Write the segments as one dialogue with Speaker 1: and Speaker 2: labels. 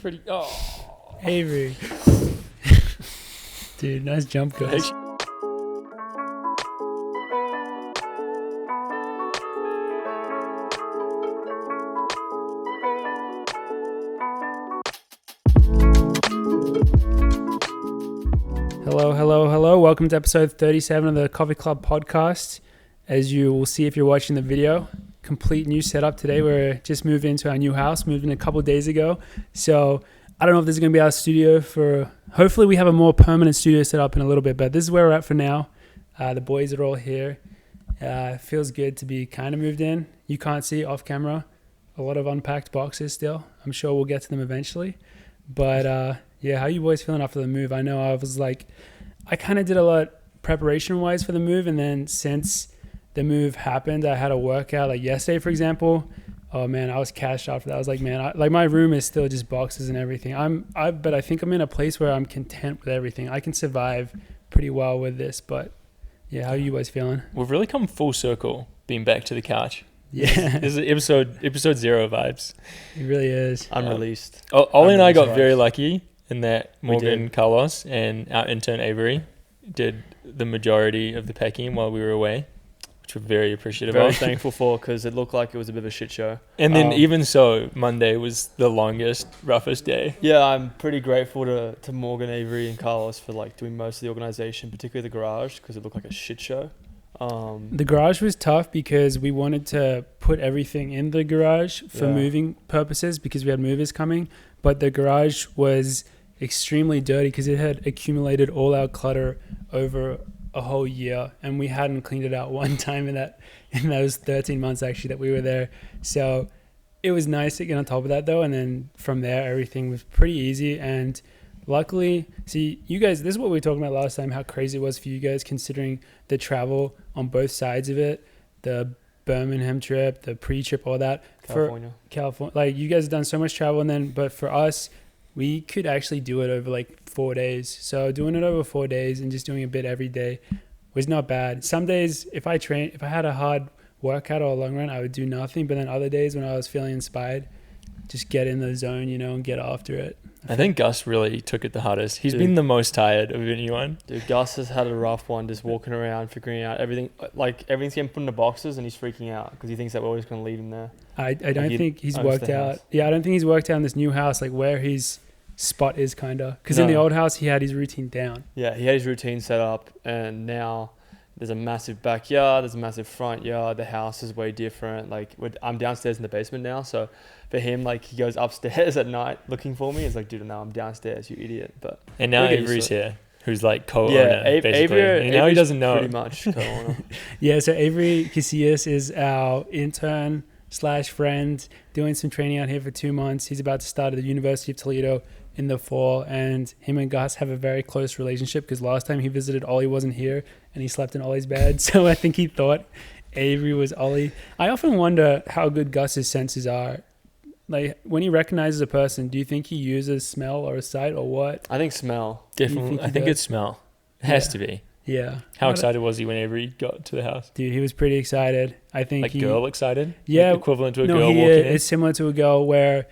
Speaker 1: Pretty. Oh,
Speaker 2: Avery. Dude, nice jump, guys. Hello. Welcome to episode 37 of the Coffee Club podcast. As you will see if you're watching the video, complete new setup today. We're just moved into our new house, moved in a couple of days ago. So I don't know if this is going to be our studio for, hopefully we have a more permanent studio set up in a little bit, but this is where we're at for now. The boys are all here. It feels good to be kind of moved in. You can't see off camera. A lot of unpacked boxes still. I'm sure we'll get to them eventually. But yeah, how you boys feeling after the move? I know I kind of did a lot preparation-wise for the move, and then since the move happened, I had a workout like yesterday, for example. Oh man, I was cashed out for that. I was like, man, my room is still just boxes and everything. But I think I'm in a place where I'm content with everything. I can survive pretty well with this. But yeah, how are you guys feeling?
Speaker 1: we've really come full circle being back to the couch.
Speaker 2: Yeah,
Speaker 1: This is episode 0 vibes.
Speaker 2: it really is.
Speaker 3: Unreleased.
Speaker 1: Olli and I got
Speaker 3: Unreleased
Speaker 1: very
Speaker 3: vibes.
Speaker 1: lucky in that Morgan, Carlos, and our intern Avery did the majority of the packing while we were away, which we're very appreciative
Speaker 3: Very
Speaker 1: of.
Speaker 3: thankful for, because it looked like it was a bit of a shit show.
Speaker 1: And then even so, Monday was the longest, roughest day.
Speaker 3: Yeah, I'm pretty grateful to Morgan, Avery, and Carlos for like doing most of the organization, particularly the garage, because it looked like a shit show.
Speaker 2: The garage was tough because we wanted to put everything in the garage for moving purposes because we had movers coming, but the garage was extremely dirty because it had accumulated all our clutter over a whole year, and we hadn't cleaned it out one time in those 13 months actually that we were there. So it was nice to get on top of that though, and then from there everything was pretty easy. And luckily, see, you guys, this is what we were talking about last time, how crazy it was for you guys considering the travel on both sides of it, the Birmingham trip, the pre-trip, all that.
Speaker 3: California.
Speaker 2: For California, like you guys have done so much travel, and then, but for us, we could actually do it over like 4 days. So doing it over 4 days and just doing a bit every day was not bad. Some days, if I had a hard workout or a long run, I would do nothing. But then other days when I was feeling inspired, just get in the zone, and get after it.
Speaker 1: I think Gus really took it the hardest. He's
Speaker 3: Dude.
Speaker 1: been the most tired of anyone.
Speaker 3: Dude, Gus has had a rough one, just walking around, figuring out everything. Like, everything's getting put into boxes, and he's freaking out because he thinks that we're always going to leave him there.
Speaker 2: I don't think he's
Speaker 3: owns
Speaker 2: worked
Speaker 3: the
Speaker 2: out.
Speaker 3: house.
Speaker 2: Yeah, I don't think he's worked out in this new house, like where his spot is, kind of. Because in the
Speaker 3: No.
Speaker 2: old house, he had his routine down.
Speaker 3: Yeah, he had his routine set up, and now there's a massive backyard, there's a massive front yard. The house is way different. Like, I'm downstairs in the basement now, so for him, like, he goes upstairs at night looking for me. It's like, dude, no, I'm downstairs, you idiot. But
Speaker 1: And now
Speaker 3: we'll get used
Speaker 1: Avery's
Speaker 3: to it.
Speaker 1: here, who's like co-owner,
Speaker 3: Yeah,
Speaker 1: basically. And now he doesn't know.
Speaker 3: Pretty much co-owner.
Speaker 2: Yeah, so Avery Casillas is our intern / friend doing some training out here for 2 months. He's about to start at the University of Toledo in the fall, and him and Gus have a very close relationship because last time he visited, Olli wasn't here and he slept in Olli's bed. So I think he thought Avery was Olli. I often wonder how good Gus's senses are. Like, when he recognizes a person, do you think he uses smell or sight or what?
Speaker 3: I think smell.
Speaker 1: Definitely.
Speaker 2: think he
Speaker 1: I think
Speaker 2: does?
Speaker 1: it's smell. It has
Speaker 2: Yeah.
Speaker 1: to be.
Speaker 2: Yeah.
Speaker 1: How excited was he when Avery got to the house?
Speaker 2: Dude, he was pretty excited. I think
Speaker 1: Like girl excited?
Speaker 2: Yeah.
Speaker 1: Like equivalent to a
Speaker 2: no,
Speaker 1: girl
Speaker 2: he
Speaker 1: walking in?
Speaker 2: is similar to a girl where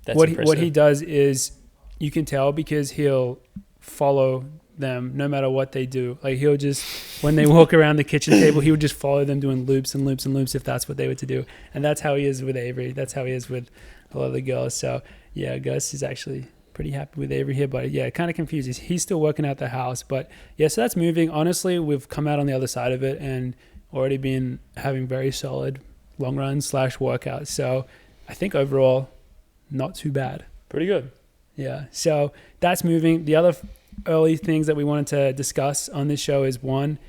Speaker 1: That's
Speaker 2: what
Speaker 1: impressive.
Speaker 2: he does is, you can tell because he'll follow them no matter what they do. Like, he'll just, when they walk around the kitchen table, he would just follow them doing loops and loops and loops if that's what they were to do. And that's how he is with Avery. That's how he is with a lot of the girls. So yeah, Gus is actually pretty happy with Avery here, but yeah, kind of confused. He's still working out the house, but yeah, so that's moving. Honestly, we've come out on the other side of it and already been having very solid long runs / workouts. So I think overall, not too bad.
Speaker 3: Pretty good.
Speaker 2: Yeah, so that's moving. The other early things that we wanted to discuss on this show is, one,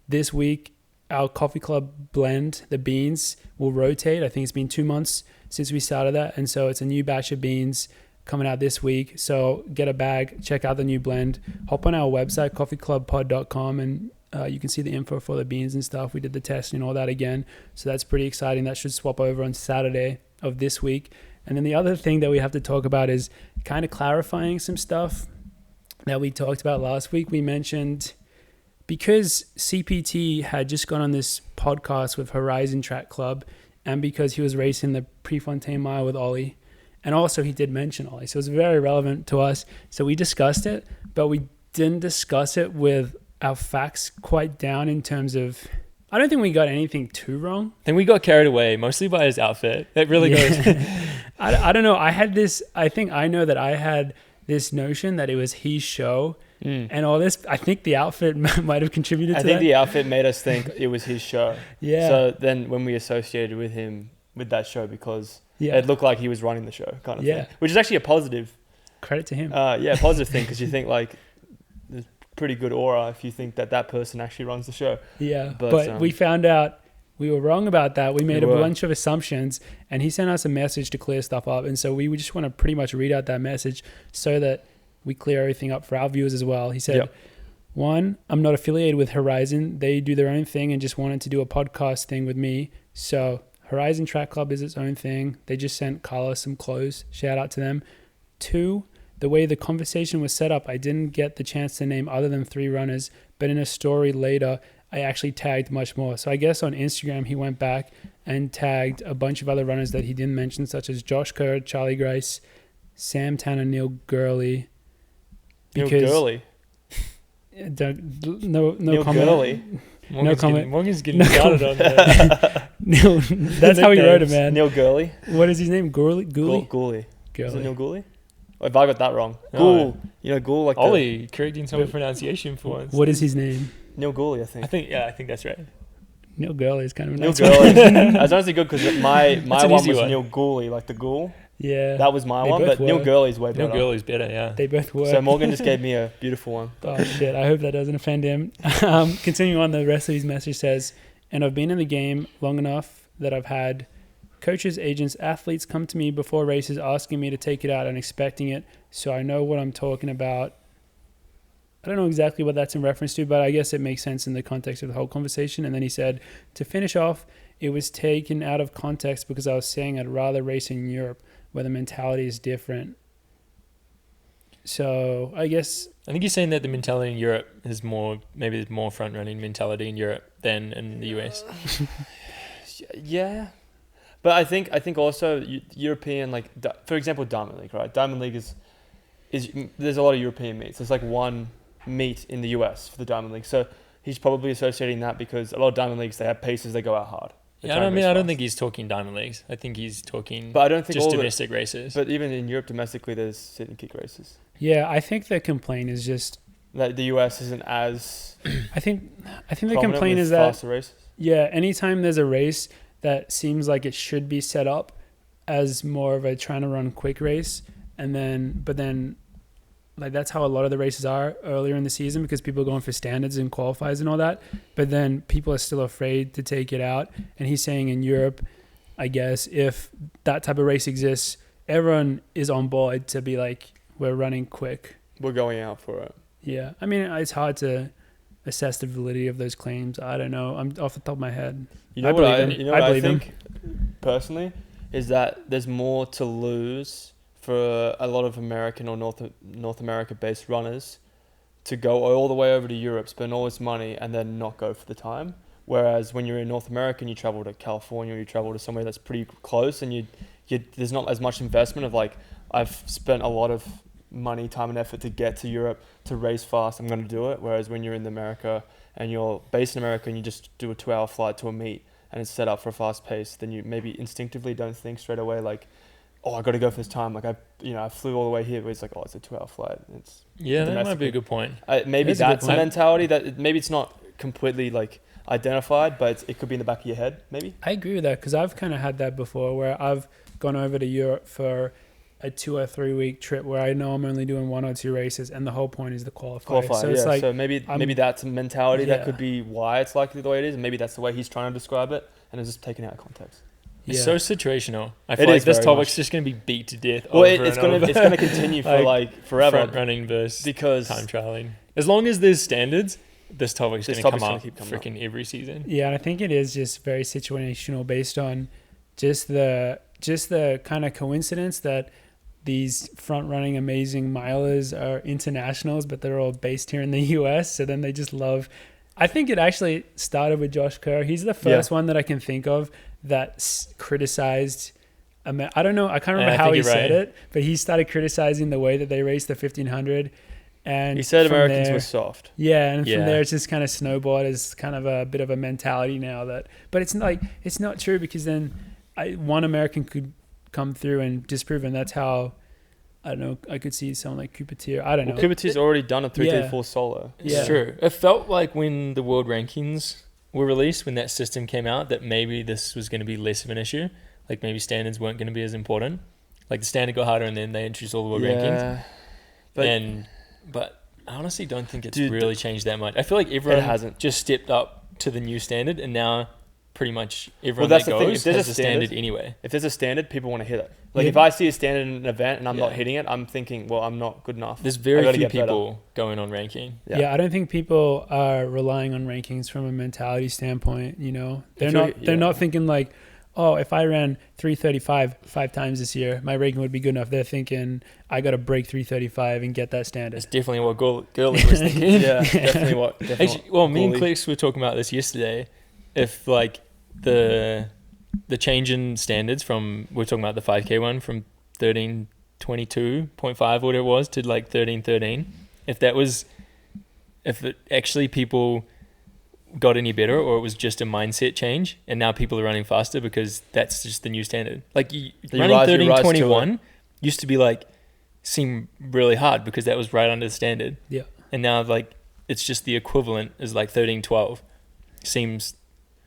Speaker 2: this week, our coffee club blend, the beans, will rotate. I think it's been 2 months since we started that. And so it's a new batch of beans coming out this week. So get a bag, check out the new blend. Hop on our website, coffeeclubpod.com, and you can see the info for the beans and stuff. We did the testing and all that again. So that's pretty exciting. That should swap over on Saturday of this week. And then the other thing that we have to talk about is kind of clarifying some stuff that we talked about last week. We mentioned, because CPT had just gone on this podcast with Horizon Track Club, and because he was racing the Prefontaine Mile with Olli, And also he did mention Ollie. So it was very relevant to us. So we discussed it, but we didn't discuss it with our facts quite down in terms of, I don't think we got anything too wrong.
Speaker 1: I think we got carried away mostly by his outfit. It really goes.
Speaker 2: I don't know. I think I know that I had this notion that it was his show and all this. I think the outfit might have contributed to that.
Speaker 3: I think the outfit made us think it was his show.
Speaker 2: Yeah.
Speaker 3: So then when we associated with him with that show, because it looked like he was running the show kind of thing, which is actually a positive.
Speaker 2: Credit to him.
Speaker 3: Positive thing, because you think like there's pretty good aura if you think that person actually runs the show.
Speaker 2: Yeah, but we found out we were wrong about that. We made a bunch of assumptions, and he sent us a message to clear stuff up. And so we just want to pretty much read out that message so that we clear everything up for our viewers as well. He said, 1, I'm not affiliated with Horizon. They do their own thing and just wanted to do a podcast thing with me. So Horizon Track Club is its own thing. They just sent Carlos some clothes. Shout out to them. 2, the way the conversation was set up, I didn't get the chance to name other than 3 runners, but in a story later, I actually tagged much more. So I guess on Instagram, he went back and tagged a bunch of other runners that he didn't mention, such as Josh Kerr, Charlie Grace, Sam Tanner, Neil Gurley.
Speaker 3: Neil Gurley?
Speaker 2: No
Speaker 3: Neil
Speaker 2: comment.
Speaker 3: Gurley?
Speaker 2: No comment.
Speaker 1: Morgan's getting started on that.
Speaker 2: Neil, that's how he wrote it, man.
Speaker 3: Neil Gurley?
Speaker 2: What is his name? Gourley?
Speaker 3: Gurley.
Speaker 2: Gurley.
Speaker 3: Is it Neil Gurley? Or have I got that wrong?
Speaker 1: No.
Speaker 3: Goul. You know Goul? Like
Speaker 1: Olli correcting some of the pronunciation for once.
Speaker 2: What is his name?
Speaker 3: Neil Gurley, I think.
Speaker 1: I think that's right.
Speaker 2: Neil Gurley is kind of a
Speaker 3: Neil
Speaker 2: nice
Speaker 3: Gurley. That's honestly good because my one was
Speaker 1: one.
Speaker 3: Neil Gurley, like the ghoul.
Speaker 2: Yeah.
Speaker 3: That was my
Speaker 2: They
Speaker 3: one,
Speaker 2: both
Speaker 3: but Neil
Speaker 2: were.
Speaker 3: Gurley's way better.
Speaker 1: Neil Gurley's better, yeah.
Speaker 2: They both were.
Speaker 3: So Morgan just gave me a beautiful one.
Speaker 2: Oh shit, I hope that doesn't offend him. Continuing on, the rest of his message says, and I've been in the game long enough that I've had coaches, agents, athletes come to me before races asking me to take it out and expecting it, so I know what I'm talking about. I don't know exactly what that's in reference to, but I guess it makes sense in the context of the whole conversation. And then he said, to finish off, it was taken out of context because I was saying I'd rather race in Europe where the mentality is different. So I guess...
Speaker 1: I think you're saying that the mentality in Europe is more, maybe there's more front-running mentality in Europe than in the US.
Speaker 3: Yeah. But I think also European, like, for example, Diamond League, right? Diamond League is there's a lot of European meets. There's like one meet in the US for the Diamond League. So he's probably associating that because a lot of Diamond Leagues, they have paces, they go out hard.
Speaker 1: Yeah, I mean, I don't think he's talking Diamond Leagues. I think he's talking
Speaker 3: but I don't think
Speaker 1: just
Speaker 3: all
Speaker 1: domestic races.
Speaker 3: But even in Europe domestically, there's sit and kick races.
Speaker 2: Yeah, I think the complaint is just...
Speaker 3: Like the US isn't as...
Speaker 2: I think the complaint is that...
Speaker 3: faster races.
Speaker 2: Yeah, anytime there's a race that seems like it should be set up as more of a trying to run quick race, but then like that's how a lot of the races are earlier in the season because people are going for standards and qualifiers and all that, but then people are still afraid to take it out. And he's saying in Europe, I guess, if that type of race exists, everyone is on board to be like, we're running quick.
Speaker 3: We're going out for it.
Speaker 2: Yeah, I mean, it's hard to assess the validity of those claims. I don't know. I'm off the top of my head.
Speaker 3: You know what I
Speaker 2: believe him.
Speaker 3: think personally is that there's more to lose for a lot of American or North America based runners to go all the way over to Europe, spend all this money, and then not go for the time. Whereas when you're in North America and you travel to California, or you travel to somewhere that's pretty close, and you there's not as much investment of like, I've spent a lot of money, time and effort to get to Europe to race fast, I'm going to do it. Whereas when you're in America and you're based in America and you just do a 2-hour flight to a meet and it's set up for a fast pace, then you maybe instinctively don't think straight away like, oh, I got to go for this time. Like I flew all the way here, but it's like, oh, it's a 2-hour flight. It's
Speaker 1: that might be a good point.
Speaker 3: Maybe that's a mentality that maybe it's not completely like identified, but it could be in the back of your head. Maybe
Speaker 2: I agree with that because I've kind of had that before, where I've gone over to Europe for a 2 or 3 week trip where I know I'm only doing 1 or 2 races, and the whole point is the qualifier. So it's like,
Speaker 3: so maybe that's a mentality that could be why it's likely the way it is, and maybe that's the way he's trying to describe it, and it's just taken out of context.
Speaker 1: It's so situational. I feel like this topic's just going to be beat to death.
Speaker 3: Well, it's going to continue for like forever.
Speaker 1: Front running versus time trialing. As long as there's standards, this topic's going to come up freaking every season.
Speaker 2: Yeah, and I think it is just very situational based on just the kind of coincidence that these front-running amazing milers are internationals, but they're all based here in the US. So then they just love... I think it actually started with Josh Kerr. He's the first one that I can think of that criticized I don't know. I can't
Speaker 1: I
Speaker 2: remember how
Speaker 1: think
Speaker 2: he
Speaker 1: you're
Speaker 2: said
Speaker 1: right.
Speaker 2: it, but he started criticizing the way that they raced the 1500. And
Speaker 3: He said
Speaker 2: from
Speaker 3: Americans
Speaker 2: there-
Speaker 3: were soft.
Speaker 2: Yeah, and
Speaker 1: Yeah.
Speaker 2: from there it's just kind of snowballed as kind of a bit of a mentality now that, but it's not true because then one American could come through and disprove, and that's how, I don't know, I could see someone like Coupeteer. I don't know.
Speaker 3: Well, Coupeteer's already done a 334 solo.
Speaker 1: It's
Speaker 2: Yeah.
Speaker 1: true. It felt like when the world rankings were released, when that system came out, that maybe this was going to be less of an issue. Like maybe standards weren't going to be as important. Like the standard got harder, and then they introduced all the world rankings. But I honestly don't think it's really changed that much. I feel like everyone
Speaker 3: hasn't.
Speaker 1: just stepped up to the new standard, and now pretty much everyone
Speaker 3: that's
Speaker 1: that
Speaker 3: the thing.
Speaker 1: goes
Speaker 3: If there's
Speaker 1: has
Speaker 3: a
Speaker 1: a standard
Speaker 3: standard-
Speaker 1: anyway.
Speaker 3: If there's a standard, people want to hit it. Like
Speaker 2: Yeah.
Speaker 3: if I see a standard in an event and I'm not
Speaker 1: Yeah.
Speaker 3: hitting it, I'm thinking, well, I'm not good enough.
Speaker 1: There's
Speaker 3: I
Speaker 1: very
Speaker 3: gotta
Speaker 1: few
Speaker 3: get better.
Speaker 1: people going on ranking.
Speaker 2: Yeah. I don't think people are relying on rankings from a mentality standpoint. You know, they're not thinking like, oh, if I ran 335 5 times this year, my ranking would be good enough. They're thinking, I got to break 335 and get that standard.
Speaker 1: That's definitely what Gurley was thinking.
Speaker 3: Yeah, definitely what. Definitely
Speaker 1: Actually, well, me and
Speaker 3: Olli-
Speaker 1: Clicks were talking about this yesterday. If like the change in standards from, we're talking about the 5K one from 13:22.5 whatever it was to like 13:13. If it actually people got any better, or it was just a mindset change, and now people are running faster because that's just the new standard. Like running
Speaker 3: rise to
Speaker 1: 13:21 used to be like seem really hard because that was right under the standard.
Speaker 2: Yeah.
Speaker 1: And now like it's just the equivalent is like 13:12. Seems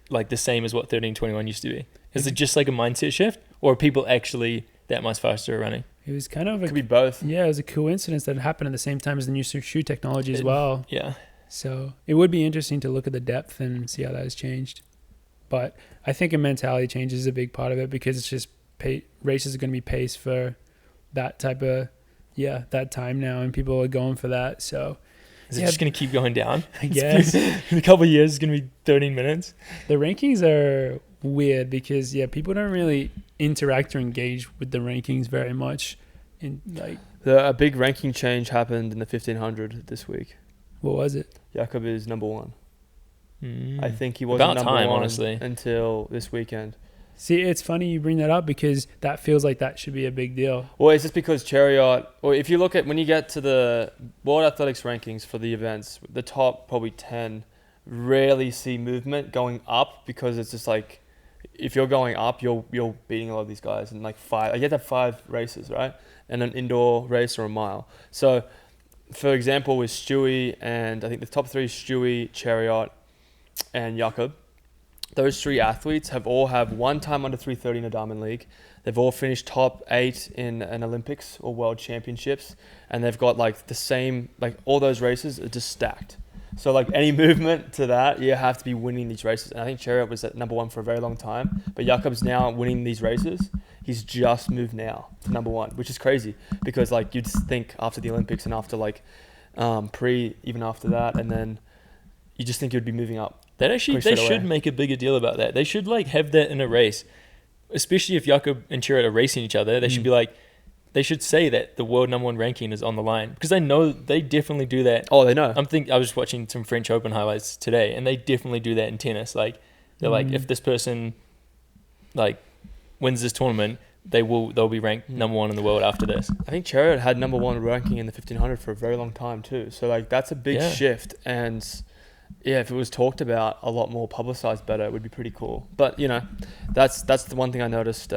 Speaker 1: like the same as what 13:21 used to be. Is it just like a mindset shift, or are people actually that much faster running?
Speaker 2: It was kind of
Speaker 3: Could be both.
Speaker 2: it was a coincidence that it happened at the same time as the new shoe technology as well.
Speaker 1: Yeah.
Speaker 2: So it would be interesting to look at the depth and see how that has changed. But I think a mentality change is a big part of it because it's just races are going to be paced for that type of, that time now, and people are going for that. So
Speaker 1: Is it just going to keep going down?
Speaker 2: I guess
Speaker 1: In a couple of years, it's going to be 13 minutes.
Speaker 2: the rankings are weird because, people don't really interact or engage with the rankings very much. In like,
Speaker 3: A big ranking change happened in the 1500 this week.
Speaker 2: what was it?
Speaker 3: Jakob is number one. I
Speaker 1: Mm.
Speaker 3: think he wasn't
Speaker 1: About
Speaker 3: number
Speaker 1: time,
Speaker 3: one
Speaker 1: honestly.
Speaker 3: until this weekend.
Speaker 2: See, it's funny you bring that up because that feels like that should be a big deal.
Speaker 3: Well, it's just because Chariot, or if you look at when you get to the World Athletics rankings for the events, the top probably 10 rarely see movement going up because it's just like if you're going up, you're beating a lot of these guys in like five. I get that 5 races, right? And an indoor race or a mile. So, for example, with Stewie, and I think the top 3 is Stewie, Chariot, and Jakob. Those 3 athletes have one time under 330 in a Diamond League. They've all finished top 8 in an Olympics or World Championships, and they've got like the same, like all those races are just stacked. So like any movement to that, you have to be winning these races. And I think Chariot was at number 1 for a very long time, but Jakob's now winning these races. He's just moved now to number 1, which is crazy because like you'd think after the Olympics and after like even after that, and then you just think you'd be moving up.
Speaker 1: They should
Speaker 3: away.
Speaker 1: make a bigger deal about that. They should like have that in a race, especially if Jakob and Chariot are racing each other. They should be like, they should say that the world number 1 ranking is on the line because I know they definitely do that.
Speaker 3: Oh, they know.
Speaker 1: I was watching some French Open highlights today, and they definitely do that in tennis. Like they're like, if this person like wins this tournament, they'll be ranked number 1 in the world after this.
Speaker 3: I think Chariot had number 1 ranking in the 1500 for a very long time too. So like that's a big shift, and if it was talked about a lot more, publicized better, it would be pretty cool. But you know, that's the one thing I noticed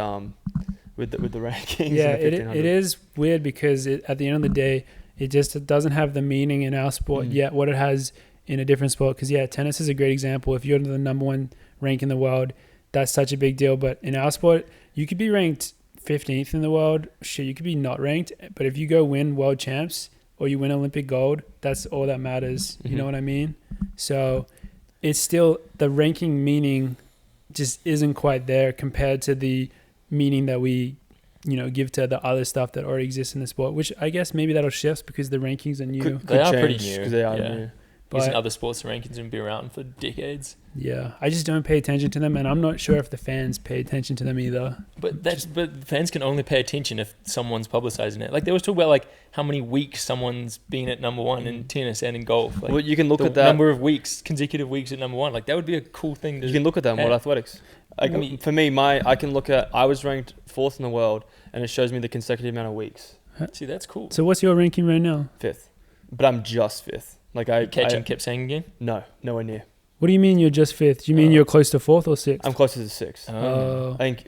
Speaker 3: with the rankings.
Speaker 2: Yeah,
Speaker 3: in the 1500.
Speaker 2: it is weird because at the end of the day, it doesn't have the meaning in our sport yet what it has in a different sport. Because tennis is a great example. If you're the number 1 rank in the world, that's such a big deal. But in our sport, you could be ranked 15th in the world. Shit, you could be not ranked. But if you go win world champs or you win Olympic gold, that's all that matters. You know what I mean? So it's still, the ranking meaning just isn't quite there compared to the meaning that we, give to the other stuff that already exists in the sport, which I guess maybe that'll shift because the rankings are new.
Speaker 3: Could
Speaker 1: They are pretty
Speaker 3: change
Speaker 1: new.
Speaker 3: because they are
Speaker 1: Yeah.
Speaker 3: new.
Speaker 2: But
Speaker 1: Using other sports rankings and be around for decades.
Speaker 2: yeah, I just don't pay attention to them, and I'm not sure if the fans pay attention to them either.
Speaker 1: But but fans can only pay attention if someone's publicizing it. Like they always talk about like how many weeks someone's been at number one in tennis and in golf. Like
Speaker 3: Well, you can look
Speaker 1: the
Speaker 3: at that.
Speaker 1: number of weeks, consecutive weeks at number one. Like that would be a cool thing to.
Speaker 3: You can look at that in World
Speaker 1: Yeah.
Speaker 3: Athletics. Like,
Speaker 1: I mean-
Speaker 3: for me, I can look at. I was ranked 4th in the world, and it shows me the consecutive amount of weeks.
Speaker 1: See, that's cool.
Speaker 2: So what's your ranking right now?
Speaker 3: 5th, but I'm just 5th. Like I
Speaker 1: Kept saying again.
Speaker 3: no, nowhere near.
Speaker 2: What do you mean you're just 5th? You mean you're close to 4th or 6th?
Speaker 3: I'm closer to 6th.
Speaker 2: Oh.
Speaker 3: I think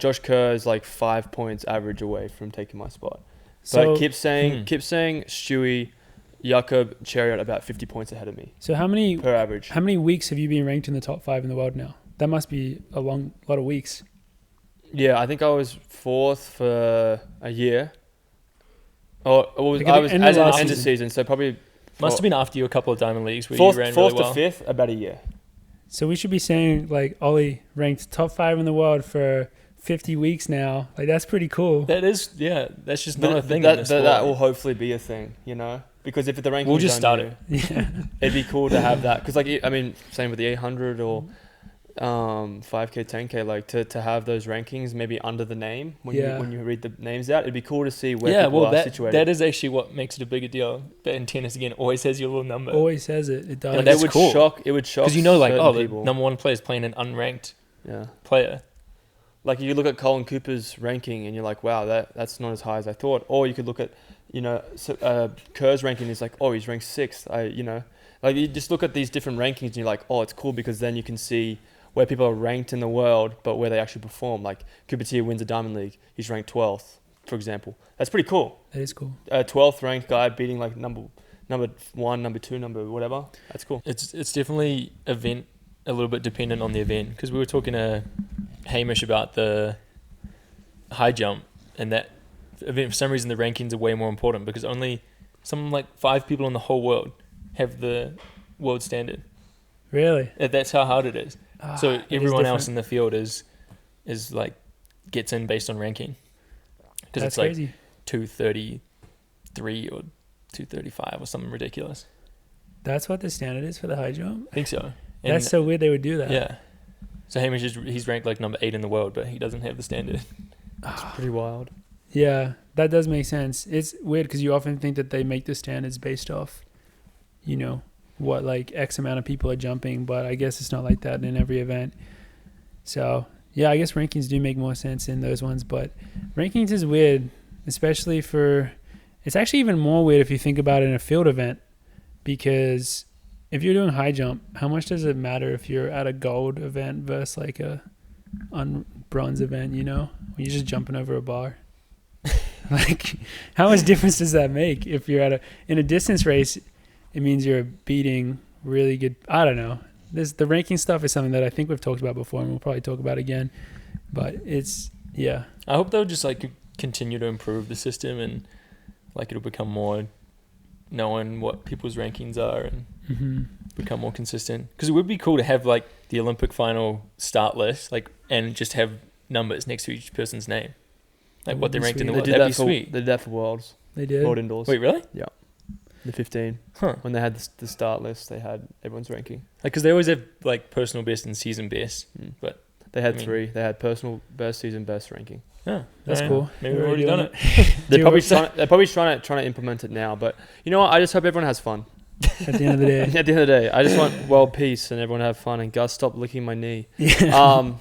Speaker 3: Josh Kerr is like 5 points average away from taking my spot.
Speaker 2: So
Speaker 3: But keep saying Stewie, Jakob, Chariot about 50 points ahead of me
Speaker 2: so how many
Speaker 3: per average.
Speaker 2: weeks have you been ranked in the top 5 in the world now? That must be a lot of weeks.
Speaker 3: Yeah, I think I was 4th for a year. I was
Speaker 2: Like at the
Speaker 3: as
Speaker 2: end
Speaker 3: an
Speaker 2: of last
Speaker 3: end of
Speaker 2: season.
Speaker 3: season, so probably
Speaker 1: Must have been after you a couple of diamond leagues where
Speaker 3: fourth,
Speaker 1: you ran
Speaker 3: fourth
Speaker 1: really well.
Speaker 3: to 5th, about a year.
Speaker 2: So we should be saying like Olli ranked top 5 in the world for 50 weeks now. Like that's pretty cool.
Speaker 1: That is, yeah. That's just not a thing.
Speaker 3: That,
Speaker 1: in this sport.
Speaker 3: that will hopefully be a thing, you know? Because if the rankings
Speaker 1: We'll just
Speaker 3: are
Speaker 1: start
Speaker 3: new,
Speaker 2: Yeah.
Speaker 3: it'd be cool to have that. Because, like, I mean, same with the 800 or 5K, 10K, like, to have those rankings maybe under the name when you read the names out, it'd be cool to see where people are situated.
Speaker 1: that is actually what makes it a bigger deal. But in tennis, again, always has your little number.
Speaker 2: Always says it. It does.
Speaker 1: And
Speaker 3: Like,
Speaker 1: that's
Speaker 3: it would
Speaker 1: cool.
Speaker 3: shock. It would shock
Speaker 1: Because you know, like,
Speaker 3: certain
Speaker 1: the
Speaker 3: people.
Speaker 1: number one player is playing an unranked
Speaker 3: Yeah.
Speaker 1: player.
Speaker 3: Like, you look at Colin Cooper's ranking and you're like, wow, that's not as high as I thought. Or you could look at, Kerr's ranking is like, oh, he's ranked 6th. Like, you just look at these different rankings and you're like, oh, it's cool because then you can see where people are ranked in the world, but where they actually perform. Like, Cooper Tier wins a Diamond League. He's ranked 12th, for example. That's pretty cool.
Speaker 2: That is cool.
Speaker 3: A 12th ranked guy beating like number 1, number 2, number whatever. That's cool.
Speaker 1: It's definitely a little bit dependent on the event. Because we were talking to Hamish about the high jump, and that event, for some reason, the rankings are way more important because only something like 5 people in the whole world have the world standard.
Speaker 2: Really?
Speaker 1: That's how hard it is. So
Speaker 2: That is
Speaker 1: everyone else in
Speaker 2: different.
Speaker 1: the field is like gets in based on ranking because
Speaker 2: That's
Speaker 1: it's like
Speaker 2: crazy.
Speaker 1: 233 or 235 or something ridiculous.
Speaker 2: That's what the standard is for the high jump.
Speaker 1: I think so. And
Speaker 2: That's so weird they would do that.
Speaker 1: yeah. So Hamish he's ranked like number 8 in the world, but he doesn't have the standard.
Speaker 3: It's pretty wild.
Speaker 2: Yeah, that does make sense. It's weird because you often think that they make the standards based off, what like X amount of people are jumping, but I guess it's not like that in every event. So yeah, I guess rankings do make more sense in those ones, but rankings is weird, especially it's actually even more weird if you think about it in a field event, because if you're doing high jump, how much does it matter if you're at a gold event versus like a bronze event, when you're just jumping over a bar? Like, how much difference does that make if you're in a distance race? It means you're beating really good. I don't know. The ranking stuff is something that I think we've talked about before, and we'll probably talk about again. But yeah.
Speaker 1: I hope they'll just like continue to improve the system and like it'll become more knowing what people's rankings are and become more consistent. Because it would be cool to have like the Olympic final start list, like, and just have numbers next to each person's name, like what they ranked in the
Speaker 3: They
Speaker 1: world.
Speaker 3: did
Speaker 1: That'd
Speaker 3: that
Speaker 1: be
Speaker 3: for
Speaker 1: sweet.
Speaker 3: they did that for Worlds,
Speaker 2: They did.
Speaker 3: World Indoors.
Speaker 1: Wait, really?
Speaker 3: The 15
Speaker 1: Huh?
Speaker 3: when they had the start list, they had everyone's ranking.
Speaker 1: Like, because they always have like personal best and season best. But
Speaker 3: They had
Speaker 1: I mean-
Speaker 3: 3. They had personal best, season best ranking.
Speaker 1: yeah,
Speaker 2: That's
Speaker 1: alright.
Speaker 2: cool.
Speaker 1: Maybe
Speaker 2: They're
Speaker 1: we've already
Speaker 2: already
Speaker 1: done
Speaker 2: doing
Speaker 1: it.
Speaker 3: They're
Speaker 2: you
Speaker 3: probably
Speaker 2: watch
Speaker 3: trying to implement it now, but you know what? I just hope everyone has fun.
Speaker 2: At the end of the day.
Speaker 3: At the end of the day, I just want world peace and everyone to have fun. And Gus, stop licking my knee.
Speaker 2: Yeah.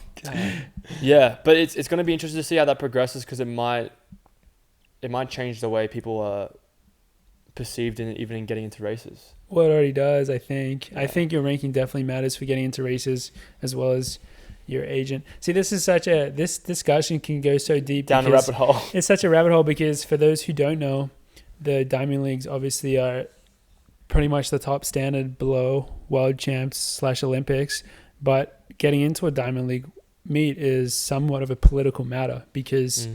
Speaker 3: Yeah, but it's going to be interesting to see how that progresses because it might change the way people are perceived even in getting into races.
Speaker 2: Well, it already does, I think.
Speaker 3: Yeah.
Speaker 2: I think your ranking definitely matters for getting into races as well as your agent. See, this discussion can go so deep.
Speaker 3: Down the
Speaker 2: because
Speaker 3: rabbit hole.
Speaker 2: It's such a rabbit hole because for those who don't know, the Diamond Leagues obviously are pretty much the top standard below World Champs / Olympics. But getting into a Diamond League meet is somewhat of a political matter because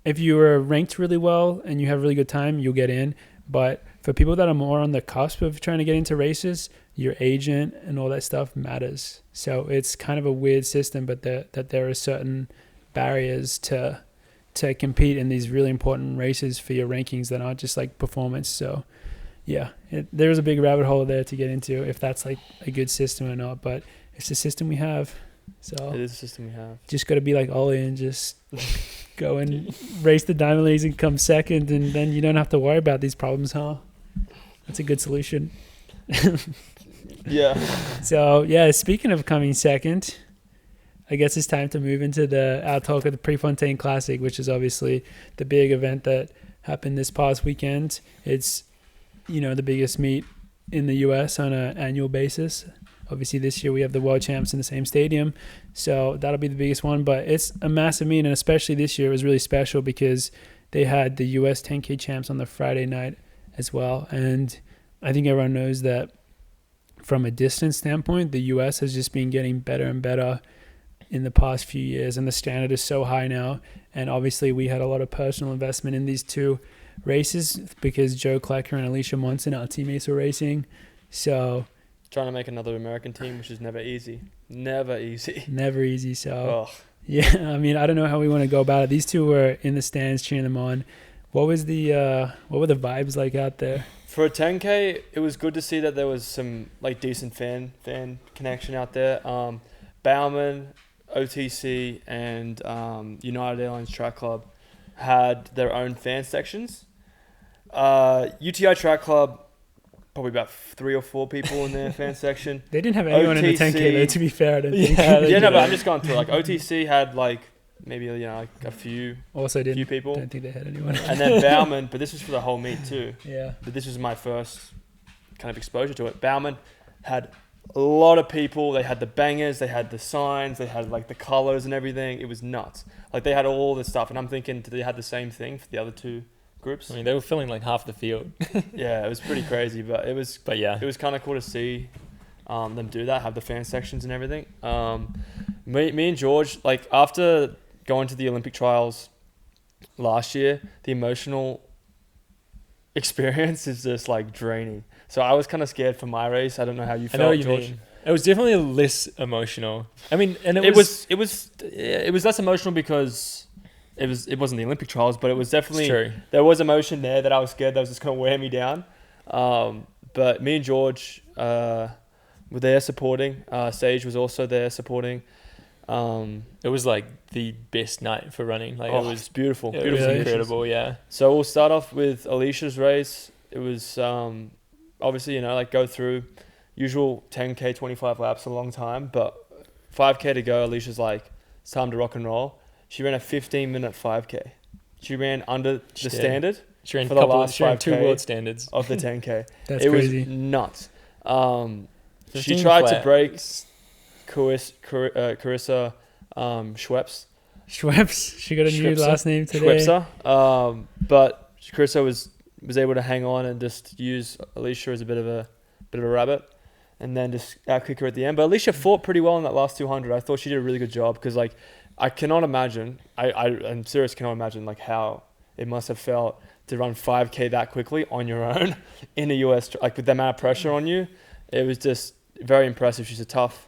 Speaker 2: if you are ranked really well and you have a really good time, you'll get in. But for people that are more on the cusp of trying to get into races, your agent and all that stuff matters. So it's kind of a weird system, but that there are certain barriers to compete in these really important races for your rankings that aren't just like performance. So yeah, there's a big rabbit hole there to get into if that's like a good system or not. But it's the system we have, so
Speaker 3: It is a system we have.
Speaker 2: just got to be like Olli and just go and race the Diamond Leagues and come second, and then you don't have to worry about these problems, huh? That's a good solution.
Speaker 3: Yeah.
Speaker 2: So yeah, speaking of coming second, I guess it's time to move into our talk of the Prefontaine Classic, which is obviously the big event that happened this past weekend. It's, the biggest meet in the US on an annual basis. Obviously this year we have the world champs in the same stadium, so that'll be the biggest one. But it's a massive meet, and especially this year it was really special because they had the US 10K champs on the Friday night as well. And I think everyone knows that from a distance standpoint, the US has just been getting better and better in the past few years, and the standard is so high now. And obviously we had a lot of personal investment in these two races because Joe Klecker and Alicia Monson, our teammates, were racing. So
Speaker 3: Trying to make another American team, which is never easy. Never easy.
Speaker 2: never easy. So
Speaker 3: Oh.
Speaker 2: yeah, I mean, I don't know how we want to go about it. These two were in the stands cheering them on. What were the vibes like out there?
Speaker 3: For a 10K, it was good to see that there was some like decent fan connection out there. Bowerman, OTC, and United Airlines Track Club had their own fan sections. UTI Track Club, probably about 3 or 4 people in their fan section.
Speaker 2: They didn't have anyone in the 10K though, to be fair. I don't think.
Speaker 3: Yeah, but I'm just going through. Like OTC had like maybe like a few
Speaker 2: Also didn't.
Speaker 3: few people,
Speaker 2: Don't think they had anyone.
Speaker 3: and then Bowerman. But this was for the whole meet too.
Speaker 2: Yeah.
Speaker 3: But this was my first kind of exposure to it. Bowerman had a lot of people. They had the bangers, they had the signs, they had like the colors and everything. It was nuts. Like they had all this stuff, and I'm thinking, did they have the same thing for the other two groups?
Speaker 1: I mean, they were filling like half the field.
Speaker 3: Yeah, it was pretty crazy, but it was
Speaker 1: But
Speaker 3: it was kind of cool to see them do that, have the fan sections and everything. Me and George, like after going to the Olympic trials last year, the emotional experience is just like draining. So I was kind of scared for my race. I don't know how you
Speaker 1: I
Speaker 3: felt,
Speaker 1: know what you
Speaker 3: George.
Speaker 1: mean. It was definitely less emotional. I mean, and
Speaker 3: It was less emotional because it wasn't the Olympic trials, but it was definitely
Speaker 1: true.
Speaker 3: there was emotion there that I was scared that was just gonna wear me down. But me and George were there supporting. Sage was also there supporting.
Speaker 1: It was like the best night for running. Like it was
Speaker 3: beautiful,
Speaker 1: it
Speaker 3: beautiful,
Speaker 1: was
Speaker 3: conditions.
Speaker 1: incredible. Yeah.
Speaker 3: So we'll start off with Alicia's race. It was obviously like go through usual 10K 25 laps, a long time, but 5K to go. Alicia's like, it's time to rock and roll. She ran a 15-minute 5K. She ran under the standard
Speaker 1: She ran
Speaker 3: for the last
Speaker 1: she ran
Speaker 3: 5K
Speaker 1: 2 world standards.
Speaker 3: of the 10K.
Speaker 2: That's
Speaker 3: It
Speaker 2: crazy.
Speaker 3: was nuts. She
Speaker 1: 15
Speaker 3: tried to
Speaker 1: flat.
Speaker 3: break Carissa Schweppes.
Speaker 2: Schweppes. She got a new
Speaker 3: Schweppes.
Speaker 2: last name today.
Speaker 3: Schweppes. But Carissa was able to hang on and just use Alicia as a bit of a rabbit, and then just outkick her at the end. But Alicia fought pretty well in that last 200. I thought she did a really good job because like I cannot imagine. I'm serious. Cannot imagine like how it must have felt to run 5K that quickly on your own in the US, like with the amount of pressure on you. It was just very impressive. She's a tough